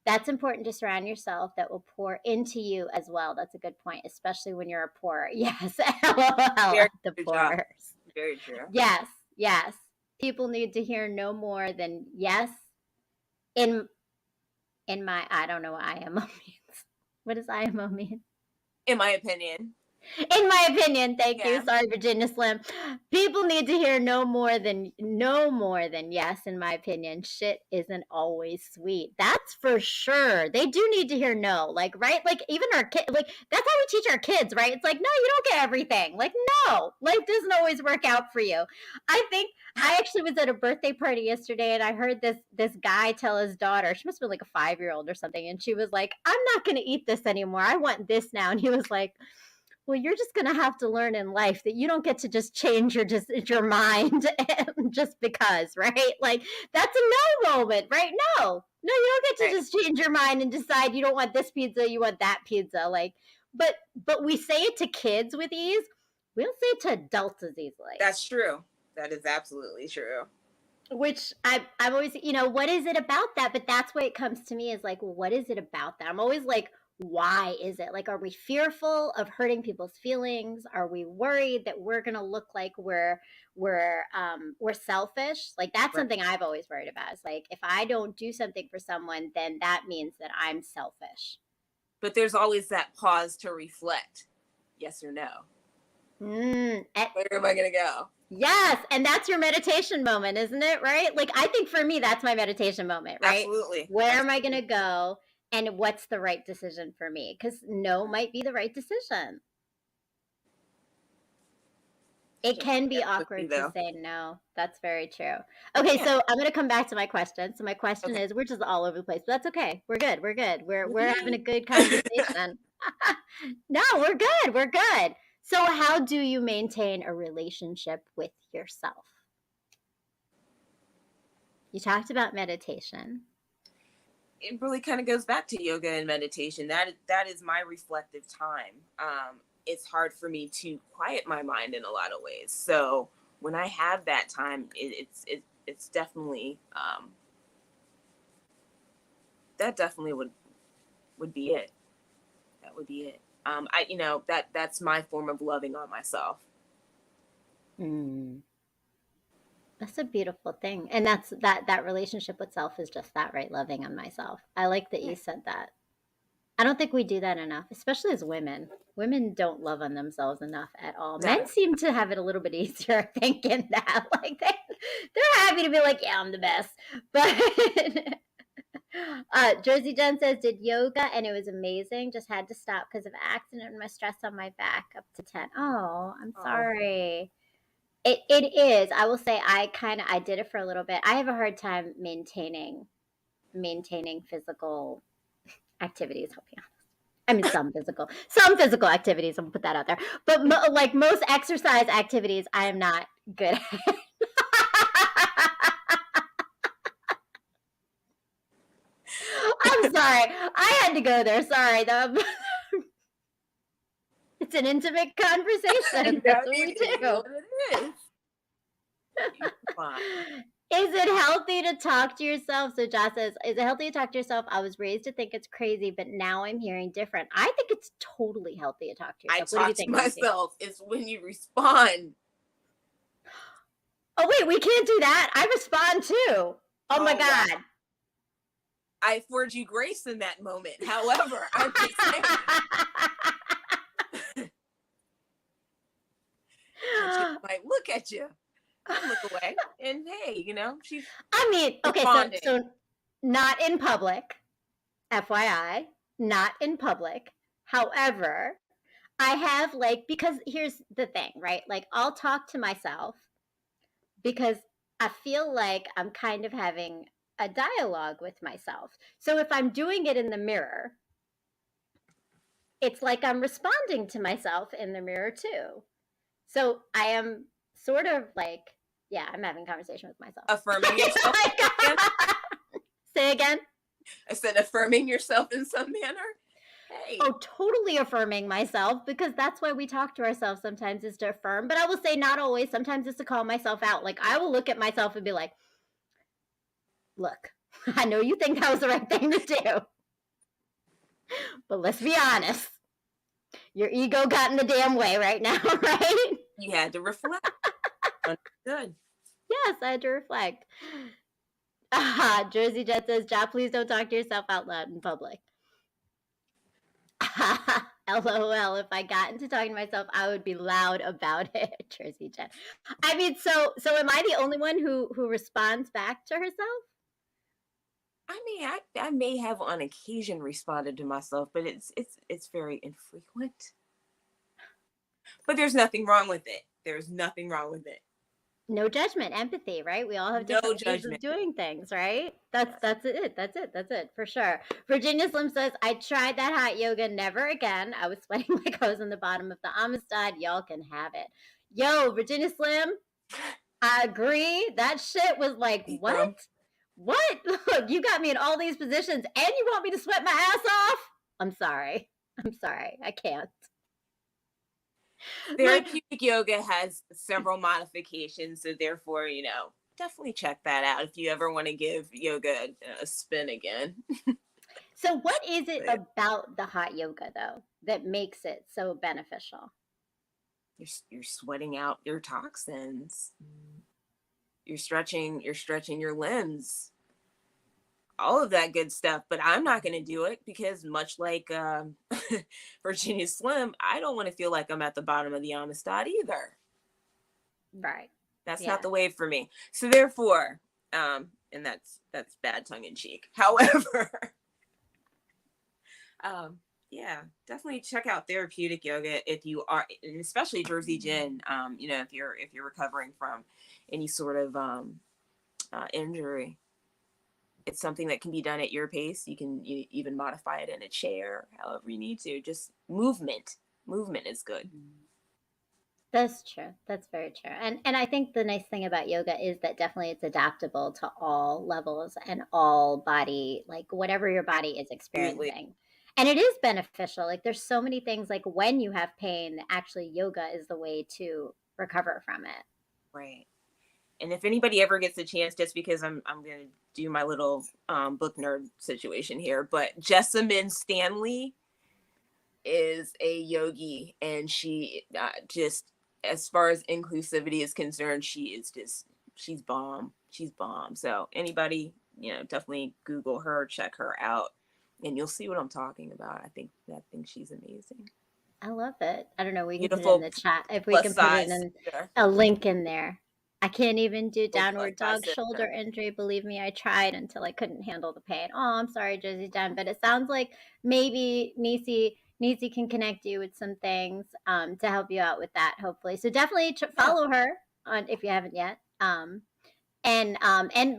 Speaker 1: That's important to surround yourself that will pour into you as well. That's a good point, especially when you're a poor. Yes, LOL
Speaker 2: Very
Speaker 1: at the
Speaker 2: true, job.
Speaker 1: poorers.
Speaker 2: Very true.
Speaker 1: Yes, yes. People need to hear no more than yes in my I don't know what IMO means. What does IMO mean?
Speaker 2: In my opinion.
Speaker 1: In my opinion, thank you.
Speaker 2: Yeah.
Speaker 1: Sorry, Virginia Slim. People need to hear no more than yes, in my opinion. Shit isn't always sweet. That's for sure. They do need to hear no. Like, right? Like even our kid, like that's how we teach our kids, right? It's like, no, you don't get everything. Like, no, life doesn't always work out for you. I think I actually was at a birthday party yesterday and I heard this guy tell his daughter, she must have been like a 5-year-old or something, and she was like, I'm not gonna eat this anymore. I want this now. And he was like, well, you're just going to have to learn in life that you don't get to just change your mind just because, right? Like that's a no moment, right? No, you don't get to
Speaker 2: Right.
Speaker 1: just change your mind and decide you don't want this pizza, you want that pizza. Like, but we say it to kids with ease. We don't say it to adults as easily.
Speaker 2: That's true. That is absolutely true.
Speaker 1: Which I've always, what is it about that? But that's why it comes to me is like, well, what is it about that? I'm always like, why is it? Like, are we fearful of hurting people's feelings? Are we worried that we're gonna look like we're selfish? Like that's
Speaker 2: Right.
Speaker 1: something I've always worried about. It's like if I don't do something for someone, then that means that I'm selfish.
Speaker 2: But there's always that pause to reflect. Yes or no.
Speaker 1: Mm,
Speaker 2: Where am I gonna go?
Speaker 1: yes, and that's your meditation moment, isn't it? Right? Like I think for me, that's my meditation moment, right?
Speaker 2: Absolutely.
Speaker 1: Where am I
Speaker 2: Absolutely.
Speaker 1: gonna go? And what's the right decision for me? Because no might be the right decision. It
Speaker 2: Can't
Speaker 1: can
Speaker 2: do
Speaker 1: be
Speaker 2: that quickly
Speaker 1: awkward to
Speaker 2: though.
Speaker 1: say no. That's very true. Okay,
Speaker 2: Yeah.
Speaker 1: so I'm gonna come back to my question. So my question
Speaker 2: Okay.
Speaker 1: is, we're just all over the place, but that's okay. We're good. We're good. We're having a
Speaker 2: Really?
Speaker 1: good conversation. No, we're good. We're good. So how do you maintain a relationship with yourself? You talked about meditation.
Speaker 2: It really kind of goes back to yoga and meditation. That is my reflective time. It's hard for me to quiet my mind in a lot of ways. So when I have that time, it's definitely that definitely would be it. That would be it. I that's my form of loving on myself.
Speaker 1: Mm, that's a beautiful thing. And that relationship with self is just that, right? Loving on myself. I like that
Speaker 2: Yeah.
Speaker 1: you said that. I don't think we do that enough, especially as women. Women don't love on themselves enough at all.
Speaker 2: Not
Speaker 1: Men seem to have it a little bit easier thinking that. Like they're happy to be like, yeah, I'm the best. But Jersey Jen says, did yoga and it was amazing. Just had to stop because of accident and my stress on my back up to 10. Oh, I'm
Speaker 2: oh,
Speaker 1: sorry. It is. I will say I did it for a little bit. I have a hard time maintaining physical activities. I'll be honest. I mean, some physical activities. I'll put that out there. But like most exercise activities, I am not good at. I'm sorry. I had to go there. Sorry. It's an intimate conversation. That's what we
Speaker 2: it is
Speaker 1: do.
Speaker 2: what it is. You're fine.
Speaker 1: Is it healthy to talk to yourself? So Josh says, is it healthy to talk to yourself? I was raised to think it's crazy, but now I'm hearing different. I think it's totally healthy to talk to
Speaker 2: I
Speaker 1: yourself. What do you
Speaker 2: talk to
Speaker 1: think, Nancy?
Speaker 2: myself. It's when you respond.
Speaker 1: Oh, wait, we can't do that. I respond too. Oh my
Speaker 2: Oh wow.
Speaker 1: God.
Speaker 2: I afford you grace in that moment. However, I'm just saying, my chick might look at you and look away, and hey, she's
Speaker 1: I mean, okay,
Speaker 2: responding.
Speaker 1: so not in public, FYI, not in public. However, I have like, because here's the thing, right? Like I'll talk to myself because I feel like I'm kind of having a dialogue with myself. So if I'm doing it in the mirror, it's like I'm responding to myself in the mirror too. So I am sort of like, yeah, I'm having a conversation with myself.
Speaker 2: Affirming yourself in some manner.
Speaker 1: Say again.
Speaker 2: I said affirming yourself in some manner. Hey,
Speaker 1: Oh, totally affirming myself because that's why we talk to ourselves sometimes is to affirm. But I will say not always. Sometimes it's to call myself out. Like I will look at myself and be like, look, I know you think that was the right thing to do, but let's be honest. Your ego got in the damn way right now, right?
Speaker 2: you had to reflect. Understood.
Speaker 1: Yes, I had to reflect. Jersey Jet says, Ja, please don't talk to yourself out loud in public. LOL. If I got into talking to myself, I would be loud about it. Jersey Jen. I mean, so am I the only one who responds back to herself?
Speaker 2: I mean, I may have on occasion responded to myself, but it's very infrequent. But there's nothing wrong with it. There's nothing wrong with it.
Speaker 1: No judgment, empathy, right? We all have
Speaker 2: No
Speaker 1: different ways of
Speaker 2: judgment.
Speaker 1: doing things, right? That's
Speaker 2: Yes.
Speaker 1: that's it. That's it for sure. Virginia Slim says, I tried that hot yoga, never again. I was sweating like I was in the bottom of the Amistad. Y'all can have it. Yo, Virginia Slim, I agree. That shit was like, what?
Speaker 2: Um,
Speaker 1: What? Look, you got me in all these positions and you want me to sweat my ass off? I'm sorry. I'm sorry. I can't. Like,
Speaker 2: Therapeutic yoga has several modifications, so therefore, definitely check that out if you ever want to give yoga a spin again.
Speaker 1: so what is it
Speaker 2: But
Speaker 1: about the hot yoga though that makes it so beneficial?
Speaker 2: you're sweating out your toxins. You're stretching your limbs, all of that good stuff. But I'm not going to do it because, much like Virginia Slim, I don't want to feel like I'm at the bottom of the Amistad either.
Speaker 1: Right.
Speaker 2: That's not
Speaker 1: Yeah.
Speaker 2: the way for me. So therefore, and that's bad tongue in cheek. However, yeah, definitely check out therapeutic yoga if you are, and especially Jersey Jen. If you're recovering from any sort of injury, it's something that can be done at your pace. You even modify it in a chair, however you need to. Just movement. Movement is good.
Speaker 1: That's true. That's very true. And I think the nice thing about yoga is that definitely it's adaptable to all levels and all body, like whatever your body is
Speaker 2: Absolutely.
Speaker 1: experiencing. And it is beneficial. Like there's so many things like when you have pain, actually yoga is the way to recover from it.
Speaker 2: Right. And if anybody ever gets a chance, just because I'm gonna do my little book nerd situation here, but Jessamine Stanley is a yogi, and she just, as far as inclusivity is concerned, she's bomb. She's bomb. So anybody, definitely Google her, check her out, and you'll see what I'm talking about. I think she's amazing.
Speaker 1: I love it. I don't know. We can put it in
Speaker 2: Beautiful
Speaker 1: the chat. If we
Speaker 2: plus
Speaker 1: can put it
Speaker 2: size
Speaker 1: in
Speaker 2: sister.
Speaker 1: a link in there. I can't even do
Speaker 2: Beautiful plus
Speaker 1: downward
Speaker 2: size
Speaker 1: dog shoulder
Speaker 2: sister.
Speaker 1: injury. Believe me, I tried until I couldn't handle the pain. Oh, I'm sorry, Jersey Jen, but it sounds like maybe Nisi can connect you with some things to help you out with that, hopefully. So definitely
Speaker 2: Yeah.
Speaker 1: follow her on if you haven't yet. And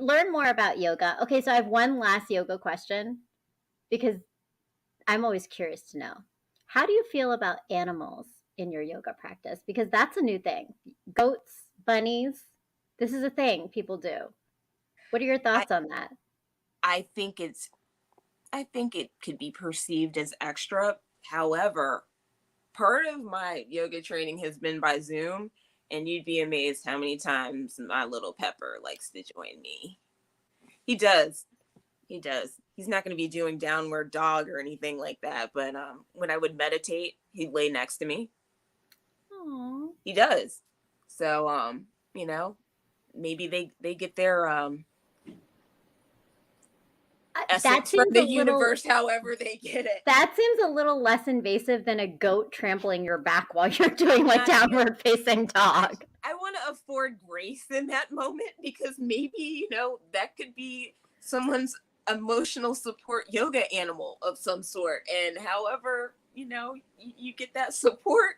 Speaker 1: learn more about yoga. Okay, so I have one last yoga question because I'm always curious to know. How do you feel about animals in your yoga practice? Because that's a new thing. Goats, bunnies, this is a thing people do. What are your
Speaker 2: I
Speaker 1: thoughts on that?
Speaker 2: I think it's I think it could be perceived as extra. However, part of my yoga training has been by Zoom, and you'd be amazed how many times my little pepper likes to join me. He does. He does. He's not going to be doing downward dog or anything like that, but when I would meditate, he'd lay next to me.
Speaker 1: Aww.
Speaker 2: He does. So maybe they get their
Speaker 1: That
Speaker 2: essence from
Speaker 1: seems
Speaker 2: the
Speaker 1: a little
Speaker 2: universe however they get it.
Speaker 1: that seems a little less invasive than a goat trampling your back while you're doing like
Speaker 2: Not even.
Speaker 1: downward facing dog.
Speaker 2: I want to afford grace in that moment, because maybe, that could be someone's emotional support yoga animal of some sort. And however, you get that support,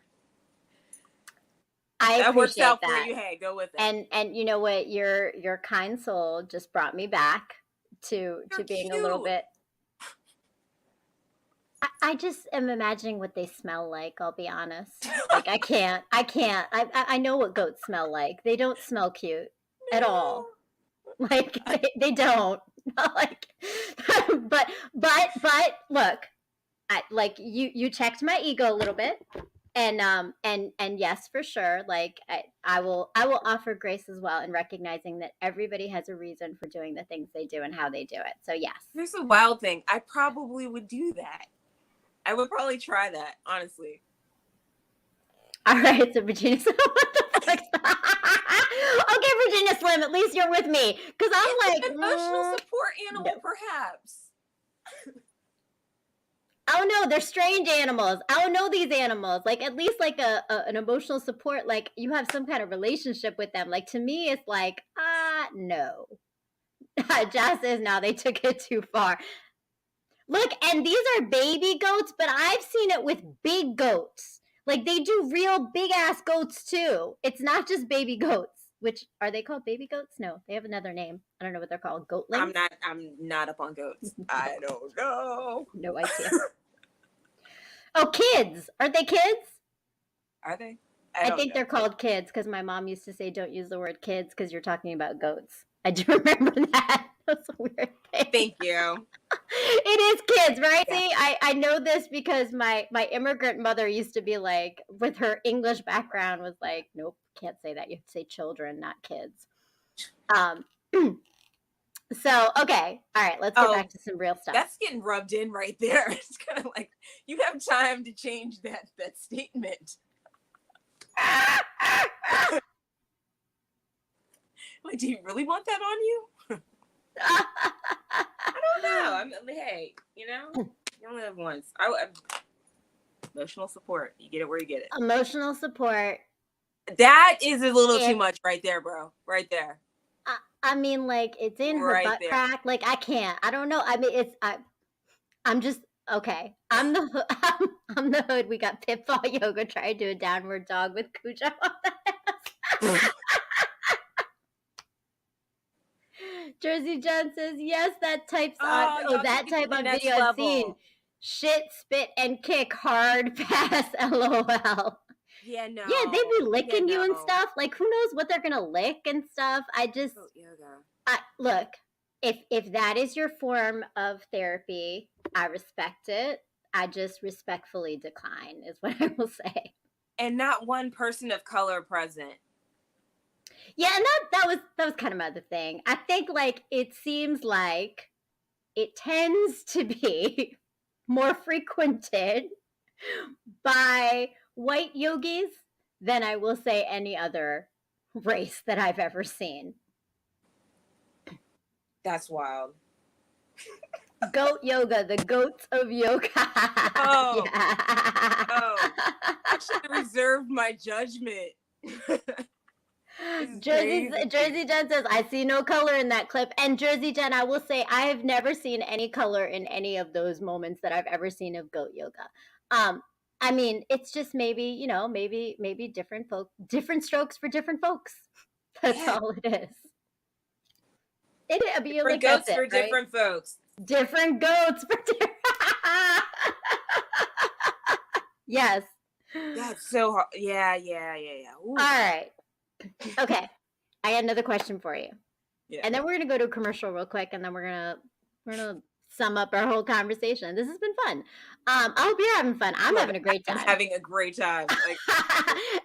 Speaker 1: I
Speaker 2: that works
Speaker 1: appreciate
Speaker 2: out for
Speaker 1: that.
Speaker 2: you. Hey, go with it.
Speaker 1: And you know what, your kind soul just brought me back to
Speaker 2: You're
Speaker 1: being a little
Speaker 2: cute.
Speaker 1: bit. I just am imagining what they smell like. I'll be honest. Like I can't. I know what goats smell like. They don't smell cute at all. Like they don't. Like, but look, like you checked my ego a little bit, and yes, for sure. Like I will offer grace as well in recognizing that everybody has a reason for doing the things they do and how they do it. So yes.
Speaker 2: Here's a wild thing. I probably would do that. I would probably try that, honestly.
Speaker 1: All right, so Virginia Slim, what the fuck? Okay, Virginia Slim, at least you're with me, because I'm
Speaker 2: It's
Speaker 1: like,
Speaker 2: an emotional support
Speaker 1: no.
Speaker 2: animal, perhaps.
Speaker 1: oh no, they're strange animals. I don't know these animals. Like at least like an emotional support, like you have some kind of relationship with them. Like to me, it's like, no. Jazz says now they took it too far. Look, and these are baby goats, but I've seen it with big goats. Like they do real big ass goats too. It's not just baby goats. Which are they called baby goats? No, they have another name. I don't know what they're called. Goatlings?
Speaker 2: I'm not up on goats.
Speaker 1: No,
Speaker 2: I don't know.
Speaker 1: no idea. Oh, kids. Aren't they kids?
Speaker 2: Are they?
Speaker 1: I
Speaker 2: don't
Speaker 1: think
Speaker 2: know.
Speaker 1: they're called kids because my mom used to say, "Don't use the word kids because you're talking about goats." I do remember that. That's a weird thing.
Speaker 2: Thank you.
Speaker 1: It is kids, right?
Speaker 2: Yeah.
Speaker 1: See, I know this because my immigrant mother used to be like, with her English background, was like, nope, can't say that. You have to say children, not kids. Um, so okay, all right, let's get back to some real stuff.
Speaker 2: That's getting rubbed in right there. It's kind of like you have time to change that statement. Like, do you really want that on you? I don't know. Hey, you only live once. Emotional support. You get it where you get it.
Speaker 1: Emotional support.
Speaker 2: That is a little too much right there, bro. Right there.
Speaker 1: I mean, like it's in her butt crack. Like I can't. I don't know. I mean, I'm just okay. I'm the I'm the hood. We got Pitfall Yoga trying to do a downward dog with Cujo on the ass. Jersey John says yes. That type of video I've seen. Shit, spit, and kick hard pass. LOL.
Speaker 2: Yeah, no.
Speaker 1: Yeah, they be licking you and stuff. Like who knows what they're gonna lick and stuff. I just look. If that is your form of therapy, I respect it. I just respectfully decline, is what I will say.
Speaker 2: And not one person of color present.
Speaker 1: Yeah, and that was kind of my other thing. I think like it seems like it tends to be more frequented by white yogis than I will say any other race that I've ever seen.
Speaker 2: That's wild.
Speaker 1: Goat yoga, the goats of yoga.
Speaker 2: Oh, yeah. Oh, I should have reserved my judgment.
Speaker 1: Jersey Jen says, I see no color in that clip. And Jersey Jen, I will say, I have never seen any color in any of those moments that I've ever seen of goat yoga. I mean, it's just maybe, maybe different strokes for different folks. That's all it is.
Speaker 2: Different goats for different folks.
Speaker 1: Different goats for different. Yes.
Speaker 2: That's so hard. Yeah. Ooh.
Speaker 1: All right. Okay. I got another question for you.
Speaker 2: Yeah.
Speaker 1: And then we're gonna go to a commercial real quick, and then we're gonna sum up our whole conversation. This has been fun. I hope you're having fun. I'm having a great time.
Speaker 2: I'm having a great time. Like,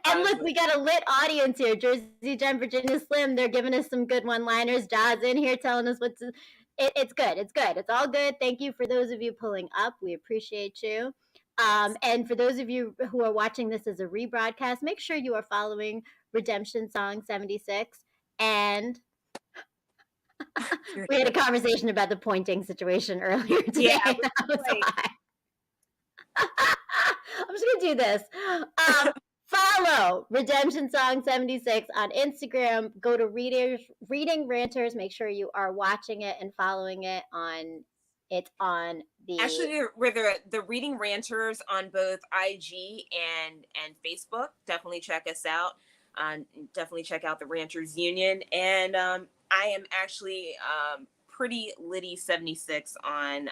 Speaker 1: and look, we got a lit audience here. Jersey Jen, Virginia Slim, they're giving us some good one-liners. Jaws in here telling us what to. It's good. It's good. It's all good. Thank you for those of you pulling up. We appreciate you. And for those of you who are watching this as a rebroadcast, make sure you are following Redemption Song 76. And we had a conversation about the pointing situation earlier today.
Speaker 2: Yeah,
Speaker 1: I'm just going to do this. Follow Redemption Song 76 on Instagram. Go to Reading Ranters. Make sure you are watching it and following it on. It's on the.
Speaker 2: Actually, we're the Reading Ranters on both IG and Facebook. Definitely check us out. Definitely check out the Ranters Union. And I am actually Pretty Liddy 76 on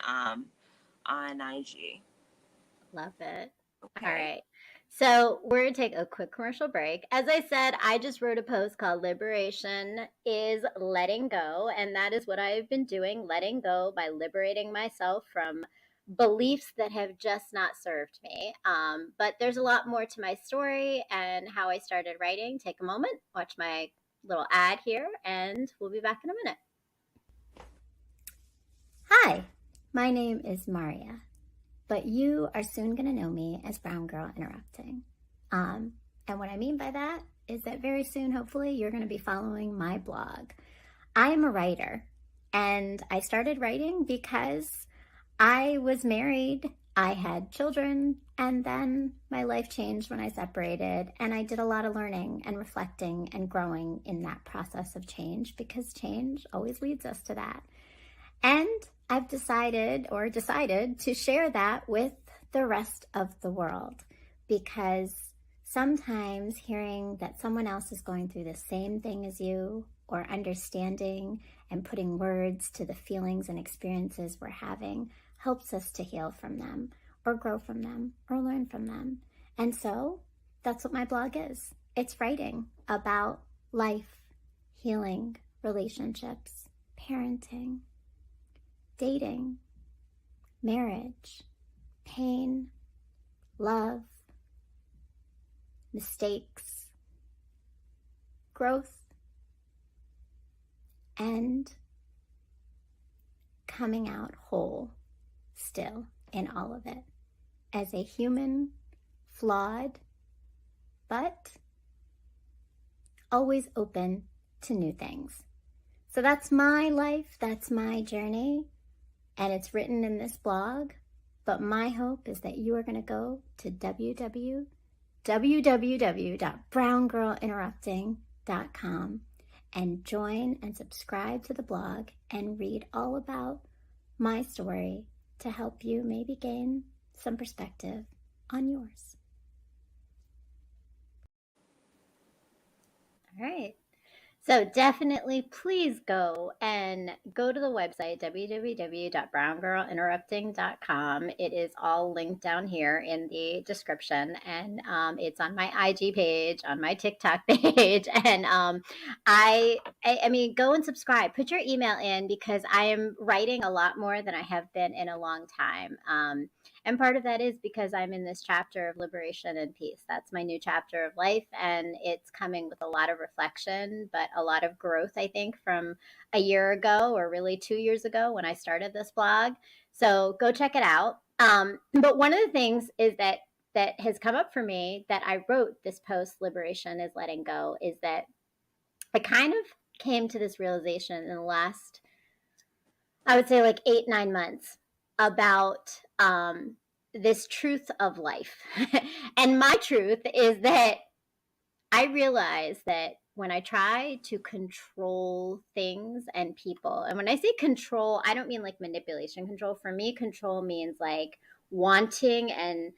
Speaker 2: IG.
Speaker 1: Love it.
Speaker 2: Okay.
Speaker 1: All right. So we're going to take a quick commercial break. As I said, I just wrote a post called Liberation is Letting Go. And that is what I've been doing, letting go by liberating myself from beliefs that have just not served me. But there's a lot more to my story and how I started writing. Take a moment, watch my little ad here, and we'll be back in a minute. Hi, my name is Maria. But you are soon going to know me as Brown Girl Interrupting. And what I mean by that is that very soon, hopefully, you're going to be following my blog. I am a writer, and I started writing because I was married I had children, and then my life changed when I separated, and I did a lot of learning and reflecting and growing in that process of change, because change always leads us to that. And I've decided to share that with the rest of the world, because sometimes hearing that someone else is going through the same thing as you, or understanding and putting words to the feelings and experiences we're having, helps us to heal from them, or grow from them, or learn from them. And so that's what my blog is. It's writing about life, healing, relationships, parenting, dating, marriage, pain, love, mistakes, growth, and coming out whole still in all of it as a human, flawed, but always open to new things. So that's my life, that's my journey, and it's written in this blog. But my hope is that you are going to go to www.browngirlinterrupting.com and join and subscribe to the blog and read all about my story to help you maybe gain some perspective on yours. All right. So definitely please go to the website, www.browngirlinterrupting.com. It is all linked down here in the description, and it's on my IG page, on my TikTok page, and I mean, go and subscribe. Put your email in, because I am writing a lot more than I have been in a long time. And part of that is because I'm in this chapter of liberation and peace. That's my new chapter of life. And it's coming with a lot of reflection, but a lot of growth, I think, from a year ago, or really 2 years ago when I started this blog. So go check it out. But one of the things is that has come up for me, that I wrote this post, Liberation is Letting Go, is that I kind of came to this realization in the last, I would say, like 8, 9 months, about this truth of life. And my truth is that I realize that when I try to control things and people, and when I say control, I don't mean like manipulation control. For me, control means like wanting and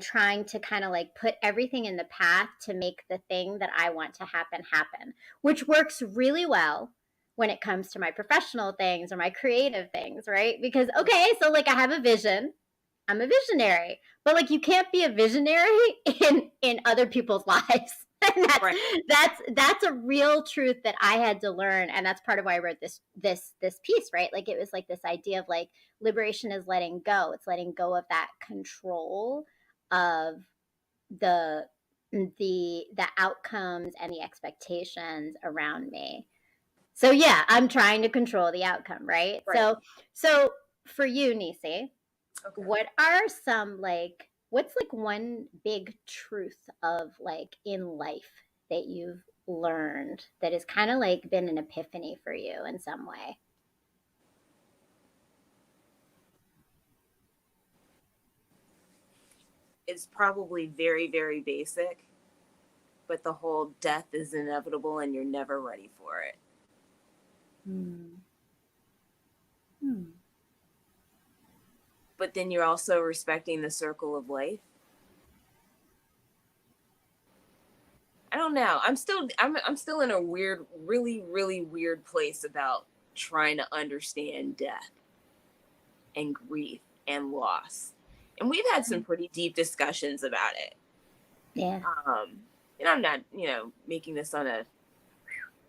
Speaker 1: trying to kind of like put everything in the path to make the thing that I want to happen, which works really well when it comes to my professional things or my creative things, right? Because okay, so like I have a vision, I'm a visionary, but like you can't be a visionary in other people's lives. And
Speaker 2: Right.
Speaker 1: that's a real truth that I had to learn, and that's part of why I wrote this piece, right? Like it was like this idea of like liberation is letting go. It's letting go of that control of the the outcomes and the expectations around me. So yeah, I'm trying to control the outcome, right?
Speaker 2: Right.
Speaker 1: So for you, Nisi,
Speaker 2: Okay.
Speaker 1: what are some like what's like one big truth of like in life that you've learned that has kind of like been an epiphany for you in some way?
Speaker 2: It's probably very, very basic, but the whole death is inevitable and you're never ready for it.
Speaker 1: Hmm. Hmm.
Speaker 2: But then you're also respecting the circle of life. I don't know. I'm still in a weird, really, really weird place about trying to understand death and grief and loss. And we've had some pretty deep discussions about it.
Speaker 1: Yeah.
Speaker 2: Um, and I'm not, making this on a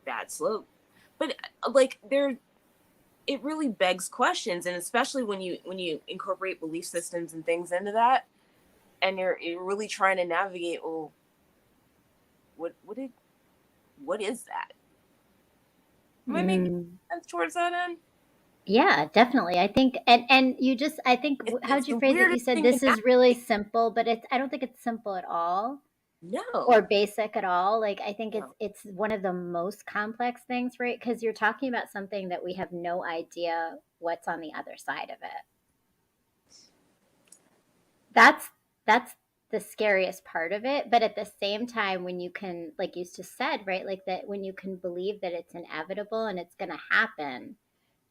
Speaker 2: bad slope, but like it really begs questions, and especially when you incorporate belief systems and things into that, and you're really trying to navigate. Well, what is that? Am I making
Speaker 1: Mm.
Speaker 2: sense towards that end?
Speaker 1: Yeah, definitely. I think, and you just, I think,
Speaker 2: It's
Speaker 1: how'd you
Speaker 2: the
Speaker 1: phrase it? You
Speaker 2: weirdest
Speaker 1: said
Speaker 2: thing to
Speaker 1: this is really
Speaker 2: navigate.
Speaker 1: simple, but I don't think it's simple at all, or
Speaker 2: No,
Speaker 1: basic at all. Like I think
Speaker 2: no.
Speaker 1: it's one of the most complex things, right? Because you're talking about something that we have no idea what's on the other side of it. That's that's the scariest part of it, but at the same time, when you can, like you just said, right? Like that when you can believe that it's inevitable and it's going to happen,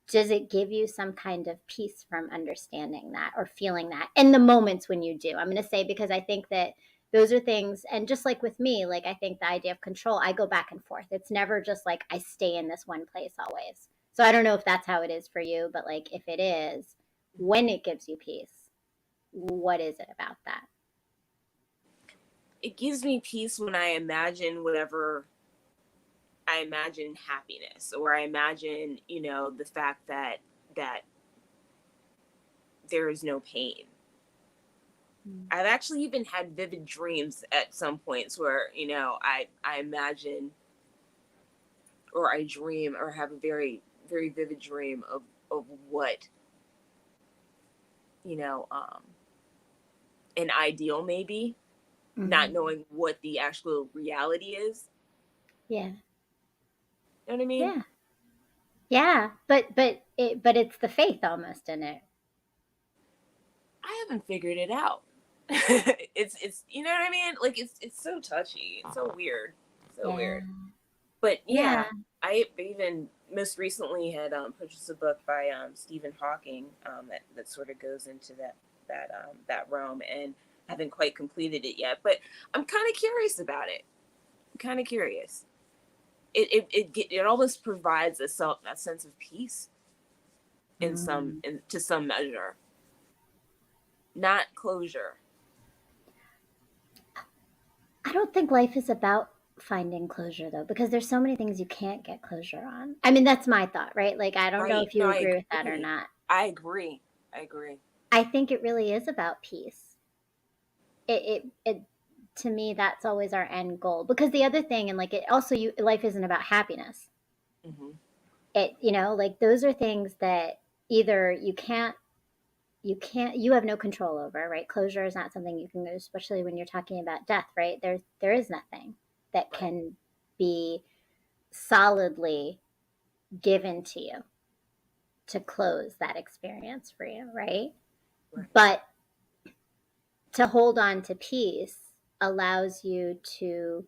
Speaker 1: does it give you some kind of peace from understanding that or feeling that in the moments when you do? I'm going to say, because I think that those are things, and just like with me, like I think the idea of control, I go back and forth. It's never just like I stay in this one place always. So I don't know if that's how it is for you, but like if it is, when it gives you peace, what is it about that?
Speaker 2: It gives me peace when I imagine whatever I imagine happiness, or I imagine, the fact that there is no pain.
Speaker 1: Mm.
Speaker 2: I've actually even had vivid dreams at some points where, I imagine, or I dream, or have a very, very vivid dream of what, you know, um, an ideal maybe, not
Speaker 1: Mm-hmm.
Speaker 2: knowing what the actual reality is.
Speaker 1: Yeah.
Speaker 2: You know what I mean?
Speaker 1: Yeah. Yeah. But it's the faith almost in it.
Speaker 2: I haven't figured it out. It's you know what I mean? Like it's so touchy. It's so weird. So
Speaker 1: Yeah.
Speaker 2: weird. But
Speaker 1: Yeah.
Speaker 2: yeah, I even most recently had purchased a book by Stephen Hawking that sort of goes into that realm, and haven't quite completed it yet. But I'm kind of curious about it. I'm kind of curious. It almost provides a sense of peace
Speaker 1: Mm.
Speaker 2: to some measure, not closure.
Speaker 1: I don't think life is about finding closure though, because there's so many things you can't get closure on. I mean, that's my thought, right? Like, I don't know
Speaker 2: Right?
Speaker 1: if
Speaker 2: No,
Speaker 1: you
Speaker 2: I
Speaker 1: agree with that or
Speaker 2: agree.
Speaker 1: not.
Speaker 2: I agree. I agree.
Speaker 1: I think it really is about peace. It to me, that's always our end goal. Because the other thing, and like it also, life isn't about happiness.
Speaker 2: Hmm.
Speaker 1: Like those are things that either you have no control over, right? Closure is not something you can do, especially when you're talking about death, right? There is nothing that
Speaker 2: Right.
Speaker 1: can be solidly given to you to close that experience for you, right?
Speaker 2: Right.
Speaker 1: But to hold on to peace allows you to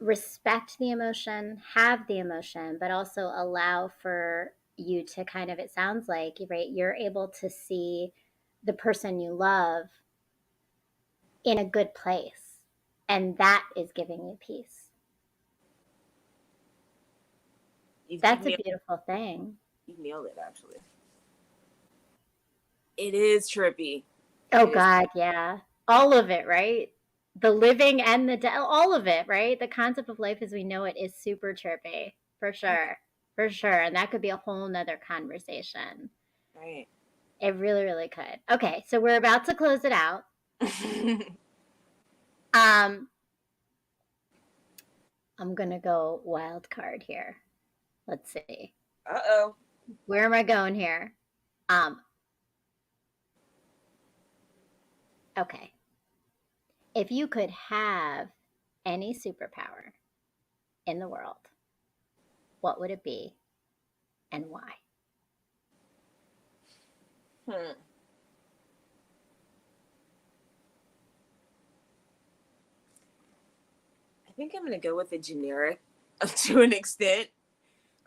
Speaker 1: respect the emotion, have the emotion, but also allow for you to kind of, it sounds like, right, you're able to see the person you love in a good place. And that is giving you peace.
Speaker 2: You've
Speaker 1: That's a
Speaker 2: nailed
Speaker 1: beautiful thing.
Speaker 2: you've nailed it actually. It is trippy.
Speaker 1: Oh,
Speaker 2: It is.
Speaker 1: God, yeah. All of it, right? The living and the death, all of it, right? The concept of life as we know it is super trippy, for
Speaker 2: Right.
Speaker 1: sure. For sure. And that could be a whole nother conversation.
Speaker 2: Right.
Speaker 1: It really, really could. Okay, so we're about to close it out. Um, I'm gonna go wild card here. Let's see.
Speaker 2: Uh-oh.
Speaker 1: Where am I going here? Um, okay. If you could have any superpower in the world, what would it be and why?
Speaker 2: Hmm. I think I'm gonna go with the generic to an extent,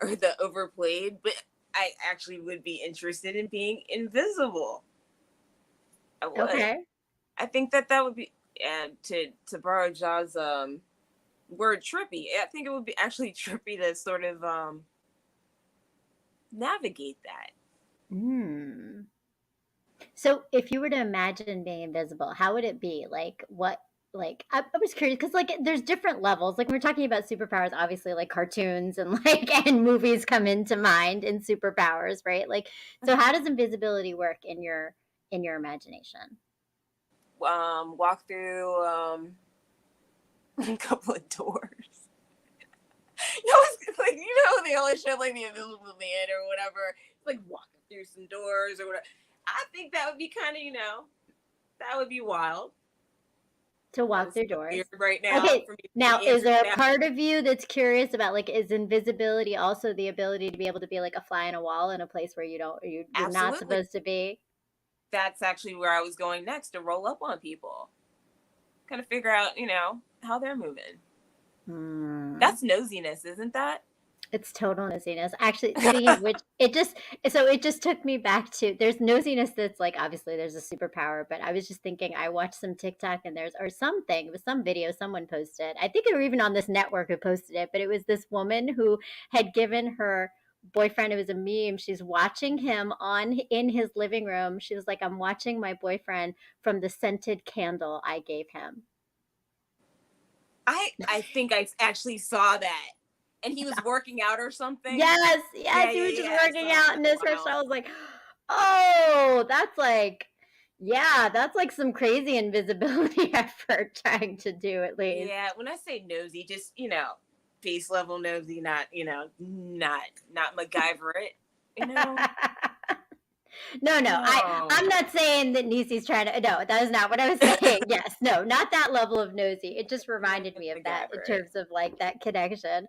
Speaker 2: or the overplayed, but I actually would be interested in being invisible. I would.
Speaker 1: Okay.
Speaker 2: I think that would be, and to borrow Jaws word, trippy. I think it would be actually trippy to sort of navigate that.
Speaker 1: Hmm. So if you were to imagine being invisible, how would it be? Like what? Like I was curious because like there's different levels. Like when we're talking about superpowers, obviously like cartoons and like and movies come into mind in superpowers, right? Like so, how does invisibility work in your imagination?
Speaker 2: Walk through a couple of doors. It's like they always show like the Invisible Man or whatever. It's like walking through some doors or whatever. I think that would be kind of that would be wild.
Speaker 1: To
Speaker 2: That
Speaker 1: walk
Speaker 2: is
Speaker 1: through
Speaker 2: so
Speaker 1: doors.
Speaker 2: weird right now
Speaker 1: Okay,
Speaker 2: for me
Speaker 1: now
Speaker 2: to
Speaker 1: is
Speaker 2: answer
Speaker 1: there a
Speaker 2: that.
Speaker 1: part of you that's curious about like is invisibility also the ability to be able to be like a fly on a wall in a place where you're not
Speaker 2: Absolutely,
Speaker 1: supposed to be?
Speaker 2: that's actually where I was going next, to roll up on people, kind of figure out, how they're moving.
Speaker 1: Hmm.
Speaker 2: That's nosiness, isn't that?
Speaker 1: It's total nosiness. Actually, speaking of which, it just took me back to there's nosiness that's like obviously there's a superpower, but I was just thinking I watched some TikTok and there's or something, it was some video someone posted. I think they were even on this network who posted it, but it was this woman who had given her boyfriend, it was a meme. She's watching him on in his living room. She was like, I'm watching my boyfriend from the scented candle I gave him.
Speaker 2: I think I actually saw that, and he was working out or something.
Speaker 1: Yes,
Speaker 2: Yeah,
Speaker 1: yes, he
Speaker 2: yeah,
Speaker 1: was just
Speaker 2: yeah. I
Speaker 1: working
Speaker 2: saw
Speaker 1: out
Speaker 2: that.
Speaker 1: in this restaurant.
Speaker 2: Wow.
Speaker 1: I was like, oh, that's like, yeah, that's like some crazy invisibility effort trying to do at least.
Speaker 2: Yeah, when I say nosy, just face level nosy, not not MacGyver it. You know,
Speaker 1: No, no, I'm
Speaker 2: no,
Speaker 1: not saying that Nisi's trying to. No, that is not what I was saying. Yes, no, not that level of nosy. It just
Speaker 2: not
Speaker 1: reminded me of that in
Speaker 2: MacGyver
Speaker 1: terms of like that connection.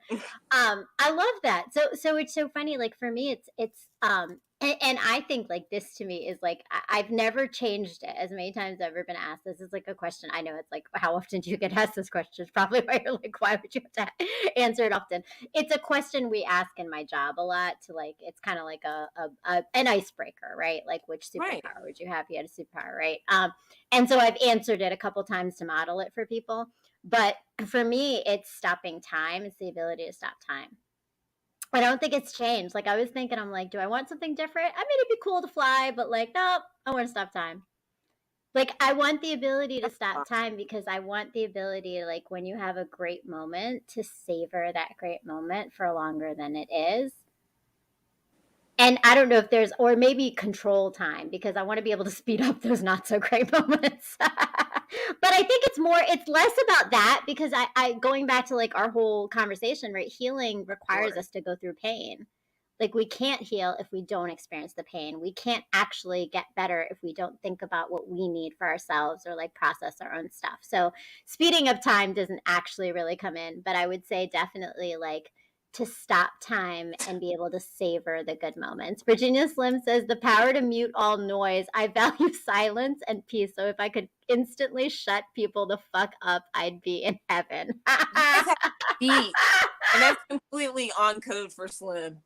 Speaker 1: I love that. So it's so funny. Like for me, and I think like this to me is like I've never changed it as many times I've ever been asked. This is like a question. I know it's like how often do you get asked this question? It's probably why you're like, why would you have to answer it often? It's a question we ask in my job a lot to like it's kind of like an icebreaker, right? Like which
Speaker 2: right,
Speaker 1: superpower would you have if you had a superpower, right? And so I've answered it a couple times to model it for people. But for me, it's stopping time. It's the ability to stop time. I don't think it's changed. Like I was thinking, I'm like, do I want something different? I mean, it'd be cool to fly, but like, nope, I want to stop time. Like I want the ability to stop time because I want the ability, like when you have a great moment, to savor that great moment for longer than it is. And I don't know if there's or maybe control time because I wanna be able to speed up those not so great moments. But I think it's less about that because I going back to, like, our whole conversation, right, healing
Speaker 2: of
Speaker 1: requires
Speaker 2: course,
Speaker 1: us to go through pain. Like, we can't heal if we don't experience the pain. We can't actually get better if we don't think about what we need for ourselves or, like, process our own stuff. So, speeding up time doesn't actually really come in, but I would say definitely, like, to stop time and be able to savor the good moments. Virginia Slim says, the power to mute all noise. I value silence and peace. So if I could instantly shut people the fuck up, I'd be in heaven.
Speaker 2: you guys have beat, and that's completely on code for Slim.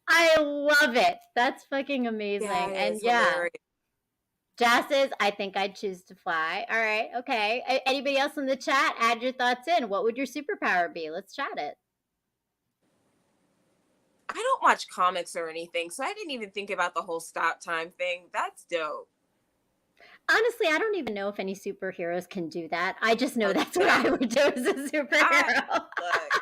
Speaker 1: I love it. That's fucking
Speaker 2: Yeah,
Speaker 1: amazing. And
Speaker 2: it's
Speaker 1: yeah,
Speaker 2: hilarious.
Speaker 1: Jazz says, I think I'd choose to fly. All right. Okay. Anybody else in the chat? Add your thoughts in. What would your superpower be? Let's chat it.
Speaker 2: I don't watch comics or anything, so I didn't even think about the whole stop time thing. That's dope.
Speaker 1: Honestly, I don't even know if any superheroes can do that. I just know
Speaker 2: Oh,
Speaker 1: that's what I
Speaker 2: no.
Speaker 1: would do as a
Speaker 2: I
Speaker 1: superhero.
Speaker 2: look.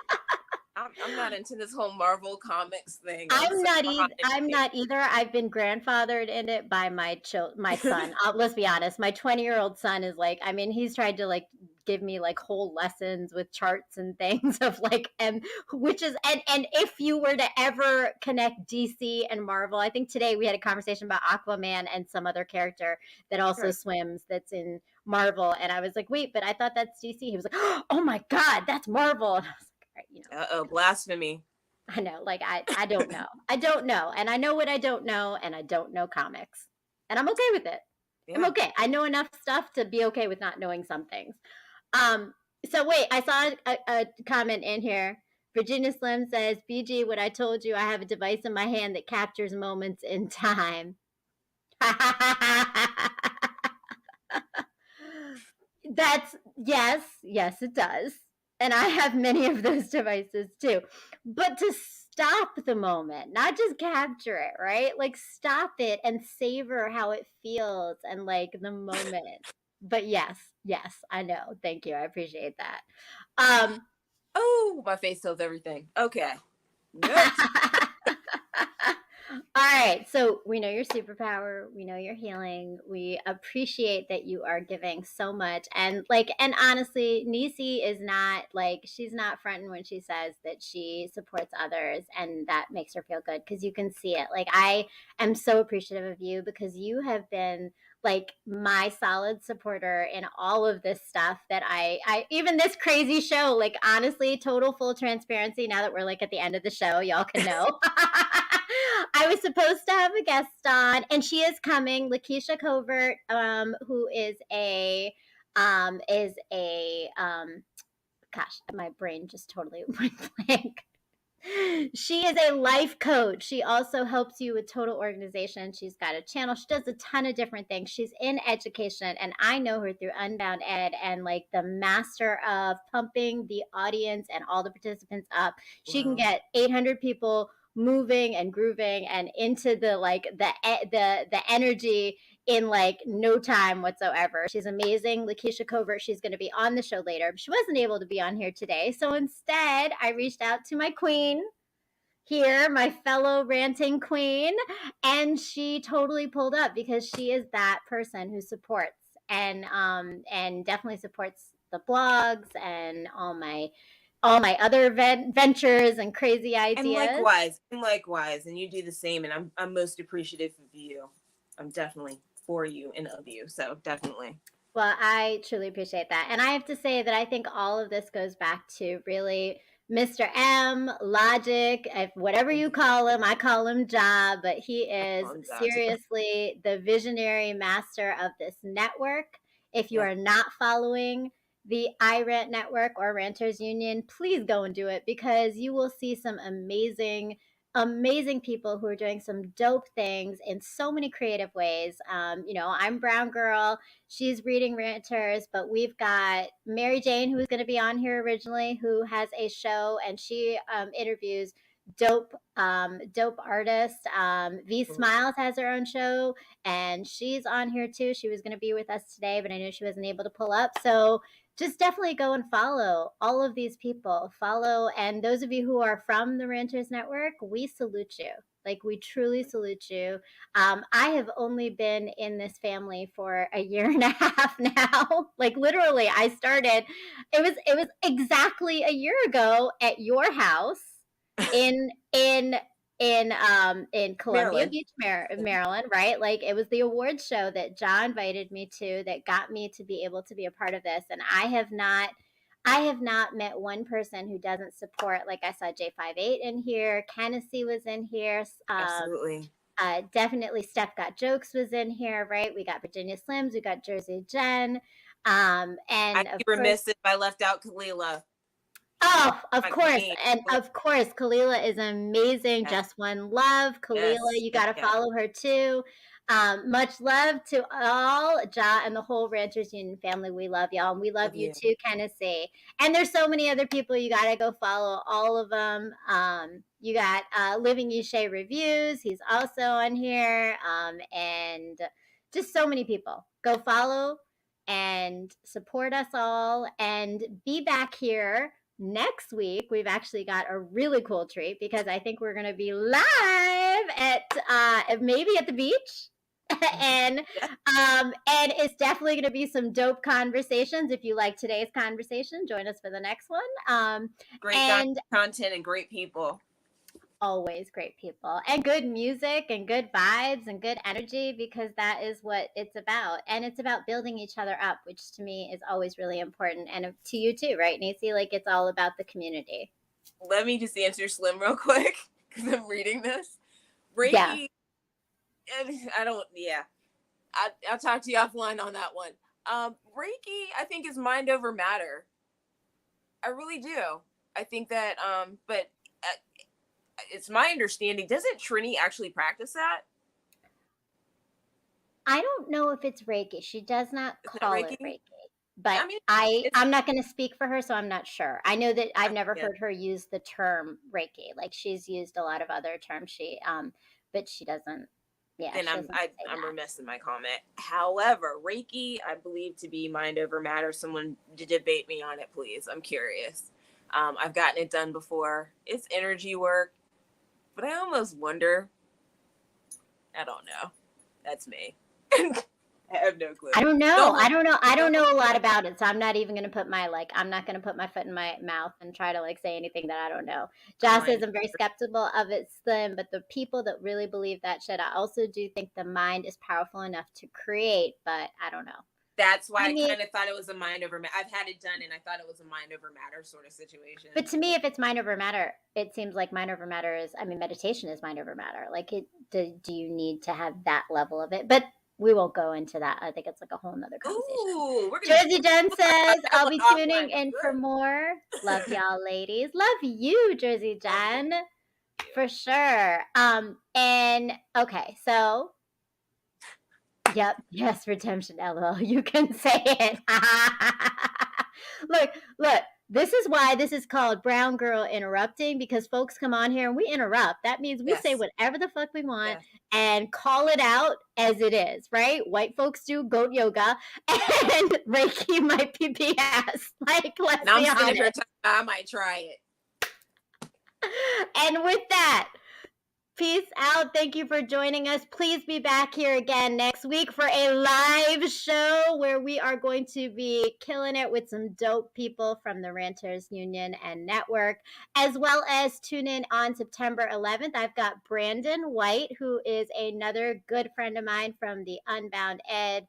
Speaker 2: I'm not into this whole Marvel comics thing. I'm
Speaker 1: I'm
Speaker 2: so
Speaker 1: not
Speaker 2: behind
Speaker 1: either. I'm
Speaker 2: it.
Speaker 1: not either. I've been grandfathered in it by my son. Let's be honest. My 20-year-old son is like, I mean, he's tried to like give me like whole lessons with charts and things of like and which is and if you were to ever connect DC and Marvel, I think today we had a conversation about Aquaman and some other character that also
Speaker 2: Right.
Speaker 1: swims that's in Marvel and I was like, "Wait, but I thought that's DC." He was like, "Oh my god, that's Marvel." And I was like, "All right,
Speaker 2: Uh-oh, blasphemy.
Speaker 1: I know, like I don't know. I don't know. And I know what I don't know, and I don't know comics. And I'm okay with it. I'm
Speaker 2: Yeah.
Speaker 1: okay. I know enough stuff to be okay with not knowing some things. Um, so wait, I saw a comment in here. Virginia Slim says, BG, what I told you, I have a device in my hand that captures moments in time. That's yes, yes, it does. And I have many of those devices too. But to stop the moment, not just capture it, right? Like stop it and savor how it feels and like the moment. But yes, yes, I know. Thank you. I appreciate that. Um
Speaker 2: Oh, my face tells everything. Okay. Note.
Speaker 1: All right. So we know your superpower. We know your healing. We appreciate that you are giving so much. And like, and honestly, Nisi is not like, she's not fronting when she says that she supports others and that makes her feel good because you can see it. Like, I am so appreciative of you because you have been like my solid supporter in all of this stuff that I even this crazy show, like honestly, total full transparency now that we're like at the end of the show, y'all can know. I was supposed to have a guest on, and she is coming, Lakeisha Covert, who is a gosh, my brain just totally went blank. She is a life coach. She also helps you with total organization. She's got a channel. She does a ton of different things. She's in education, and I know her through Unbound Ed and like the master of pumping the audience and all the participants up. She can
Speaker 2: Wow.
Speaker 1: get 800 people moving and grooving and into the like the energy in like no time whatsoever. She's amazing. Lakeisha Covert, she's going to be on the show later. She wasn't able to be on here today. So instead, I reached out to my queen here, my fellow ranting queen, and she totally pulled up because she is that person who supports and definitely supports the blogs and all my other ventures and crazy ideas.
Speaker 2: And likewise, and you do the same. And I'm most appreciative of you. I'm definitely for you and of you. So definitely.
Speaker 1: Well, I truly appreciate that. And I have to say that I think all of this goes back to really Mr. M, Logic, if whatever you call him, I call him Ja, but he
Speaker 2: I
Speaker 1: is
Speaker 2: call him that too.
Speaker 1: seriously the visionary master of this network. If you
Speaker 2: Yeah.
Speaker 1: are not following the iRant network or Ranters Union, please go and do it because you will see some amazing people who are doing some dope things in so many creative ways. I'm Brown Girl. She's reading ranters, but we've got Mary Jane, who's going to be on here originally, who has a show and she interviews dope artists. V
Speaker 2: Mhm.
Speaker 1: Smiles has her own show and she's on here too. She was going to be with us today, but I know she wasn't able to pull up. So just definitely go and follow all of these people. Follow, and those of you who are from the Ranters Network, we salute you. Like we truly salute you. I have only been in this family for a year and a half now. Like literally, I started. It was exactly a year ago at your house in in in Columbia
Speaker 2: Maryland.
Speaker 1: Beach, Maryland, right? Like it was the awards show that John invited me to that got me to be able to be a part of this, and I have not met one person who doesn't support. Like I saw J58 in here, Kennedy was in here,
Speaker 2: Absolutely.
Speaker 1: definitely Steph Got Jokes was in here, right? We got Virginia Slims, we got Jersey Jen,
Speaker 2: I'd
Speaker 1: and
Speaker 2: be
Speaker 1: of course,
Speaker 2: remiss if I left out Kalila,
Speaker 1: oh, of
Speaker 2: my
Speaker 1: course.
Speaker 2: queen.
Speaker 1: And of course, Kalila is amazing.
Speaker 2: Yes,
Speaker 1: Just One Love. Kalila,
Speaker 2: yes,
Speaker 1: you
Speaker 2: yes,
Speaker 1: got to
Speaker 2: yes.
Speaker 1: follow her too. Much love to all, Ja and the whole Ranters Union family. We love y'all. And we love
Speaker 2: Love
Speaker 1: you
Speaker 2: you.
Speaker 1: too, Tennessee. And there's so many other people you got to go follow, all of them. You got Living Yeshe Reviews. He's also on here. And just so many people. Go follow and support us all and be back here next week. We've actually got a really cool treat because I think we're going to be live at maybe at the beach. and
Speaker 2: Yes,
Speaker 1: and it's definitely going to be some dope conversations. If you like today's conversation, join us for the next one.
Speaker 2: great
Speaker 1: And
Speaker 2: content and great people.
Speaker 1: always great people and good music and good vibes and good energy because that is what it's about. And it's about building each other up, which to me is always really important. And to you too, right, Nisi? Like it's all about the community.
Speaker 2: Let me just answer Slim real quick because I'm reading this.
Speaker 1: Yeah.
Speaker 2: Reiki, I don't, yeah. I'll talk to you offline on that one. Reiki, I think, is mind over matter. I really do. I think that, but it's my understanding. Doesn't Trini actually practice that?
Speaker 1: I don't know if it's Reiki. She does not
Speaker 2: Is that
Speaker 1: call it
Speaker 2: Reiki?
Speaker 1: Reiki, but
Speaker 2: I mean,
Speaker 1: I
Speaker 2: it's
Speaker 1: I'm not going to speak for her, so I'm not sure. I know that I've never
Speaker 2: yeah.
Speaker 1: heard her use the term Reiki. Like she's used a lot of other terms. But she doesn't. Yeah,
Speaker 2: Then
Speaker 1: she doesn't say
Speaker 2: I'm
Speaker 1: that.
Speaker 2: remiss in my comment. However, Reiki, I believe to be mind over matter. Someone to debate me on it, please. I'm curious. I've gotten it done before. It's energy work, but I almost wonder. I don't know. That's me. I have no clue.
Speaker 1: I don't know.
Speaker 2: Don't
Speaker 1: I
Speaker 2: hold.
Speaker 1: don't know. I don't
Speaker 2: Don't
Speaker 1: know
Speaker 2: hold
Speaker 1: a
Speaker 2: me
Speaker 1: lot
Speaker 2: up.
Speaker 1: about it, so I'm not even going to put my like. I'm not going to put my foot in my mouth and try to like say anything that I don't know. Josh says
Speaker 2: Mind.
Speaker 1: I'm very skeptical of it, Slim, but the people that really believe that shit, I also do think the mind is powerful enough to create, but I don't know.
Speaker 2: That's why
Speaker 1: I
Speaker 2: I
Speaker 1: mean,
Speaker 2: kind of thought it was a mind over matter. I've had it done, and I thought it was a mind over matter sort of situation.
Speaker 1: but to me, if it's mind over matter, it seems like mind over matter is, I mean, meditation is mind over matter. Like, do you need to have that level of it? But we won't go into that. I think it's like a whole nother conversation.
Speaker 2: Ooh, we're gonna
Speaker 1: Jersey Jen
Speaker 2: talk
Speaker 1: says,
Speaker 2: about that
Speaker 1: I'll
Speaker 2: one
Speaker 1: be tuning
Speaker 2: offline.
Speaker 1: in for
Speaker 2: Good.
Speaker 1: more. Love y'all, ladies. Love you, Jersey Jen, for sure. And okay, so yep, yes, redemption, LOL. You can say it. Look, this is why this is called Brown Girl Interrupting, because folks come on here and we interrupt. That means we say
Speaker 2: Yes.
Speaker 1: whatever the fuck we want
Speaker 2: Yes.
Speaker 1: and call it out as it is, right? White folks do goat yoga and Reiki might be BS. Like, let's
Speaker 2: Now I'm
Speaker 1: be
Speaker 2: sitting up here
Speaker 1: honest.
Speaker 2: I might try it.
Speaker 1: And with that, peace out. Thank you for joining us. Please be back here again next week for a live show where we are going to be killing it with some dope people from the Ranters Union and Network, as well as tune in on September 11th. I've got Brandon White, who is another good friend of mine from the Unbound Ed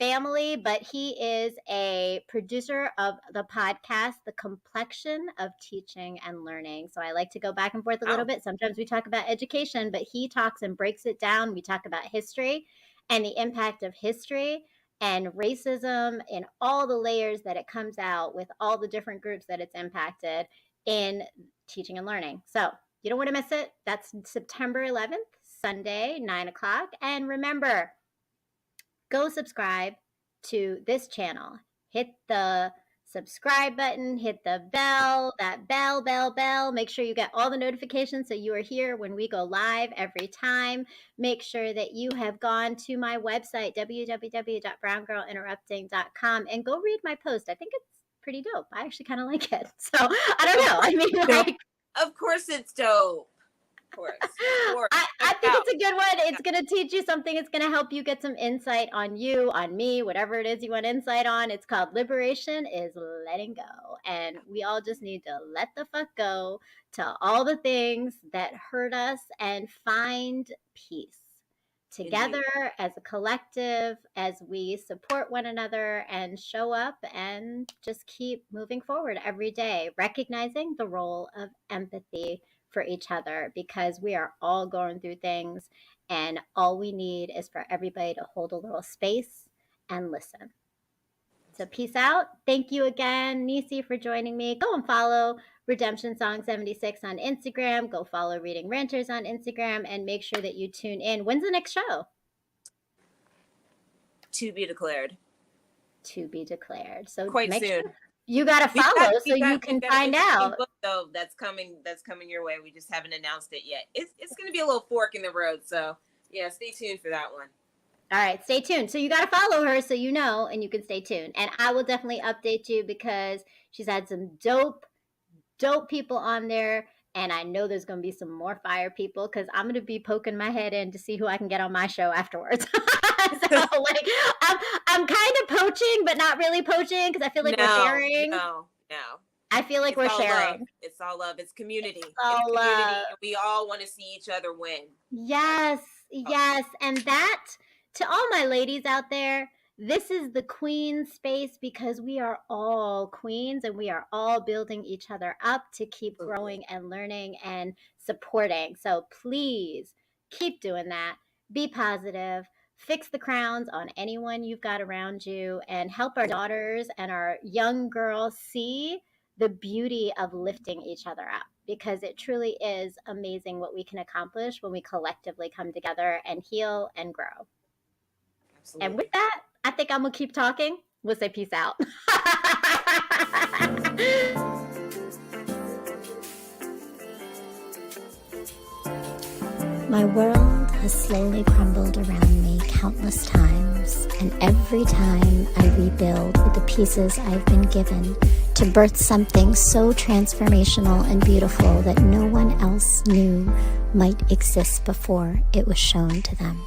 Speaker 1: family, but he is a producer of the podcast The Complexion of Teaching and Learning. So I like to go back and forth a little bit. Sometimes we talk about education, but he talks and breaks it down. We talk about history and the impact of history and racism and all the layers that it comes out with, all the different groups that it's impacted in teaching and learning. So you don't want to miss it. That's September 11th, Sunday, 9 o'clock. And remember, go subscribe to this channel. Hit the subscribe button, hit the bell, that bell. Make sure you get all the notifications so you are here when we go live every time. Make sure that you have gone to my website, www.browngirlinterrupting.com, and go read my post. I think it's pretty dope. I actually kind of like it. So I don't know. I mean, like,
Speaker 2: of course it's dope. Of course.
Speaker 1: I think it's a good one. It's going to teach you something. It's going to help you get some insight on you, on me, whatever it is you want insight on. It's called Liberation is Letting Go. And we all just need to let the fuck go to all the things that hurt us and find peace together as a collective, as we support one another and show up and just keep moving forward every day, recognizing the role of empathy for each other, because we are all going through things and all we need is for everybody to hold a little space and listen. So peace out. Thank you again, Nisi, for joining me. Go and follow Redemption Song 76 on Instagram. Go follow Reading Ranters on Instagram and make sure that you tune in. When's the next show?
Speaker 2: To be declared.
Speaker 1: To be declared. So
Speaker 2: quite soon.
Speaker 1: Sure you got to follow so you can find out.
Speaker 2: Book, though, that's coming your way. We just haven't announced it yet. It's going to be a little fork in the road. So yeah, stay tuned for that one.
Speaker 1: All right, stay tuned. So you got to follow her so you know, and you can stay tuned. And I will definitely update you because she's had some dope people on there. And I know there's going to be some more fire people because I'm going to be poking my head in to see who I can get on my show afterwards. So like, I'm kind of poaching, but not really poaching because I feel like we're sharing.
Speaker 2: No.
Speaker 1: I feel like we're sharing.
Speaker 2: Love. It's all love. It's community.
Speaker 1: It's all love.
Speaker 2: We all want to see each other win.
Speaker 1: Yes. And that, to all my ladies out there, this is the queen space because we are all queens and we are all building each other up to keep growing and learning and supporting. So please keep doing that. Be positive. Fix the crowns on anyone you've got around you and help our daughters and our young girls see the beauty of lifting each other up, because it truly is amazing what we can accomplish when we collectively come together and heal and grow. Absolutely. And with that, I think I'm going to keep talking. We'll say peace out.
Speaker 3: My world has slowly crumbled around me countless times, and every time I rebuild with the pieces I've been given to birth something so transformational and beautiful that no one else knew might exist before it was shown to them.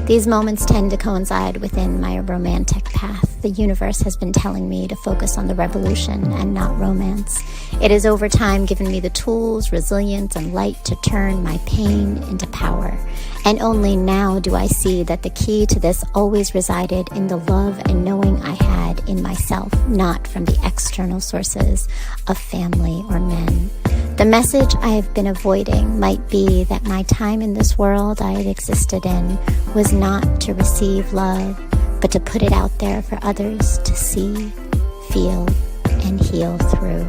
Speaker 3: These moments tend to coincide within my romantic path, the universe has been telling me to focus on the revolution and not romance. It has over time given me the tools, resilience, and light to turn my pain into power. And only now do I see that the key to this always resided in the love and knowing I had in myself, not from the external sources of family or men. The message I have been avoiding might be that my time in this world I had existed in was not to receive love, but to put it out there for others to see, feel, and heal through.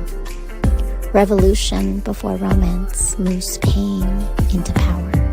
Speaker 3: Revolution before romance moves pain into power.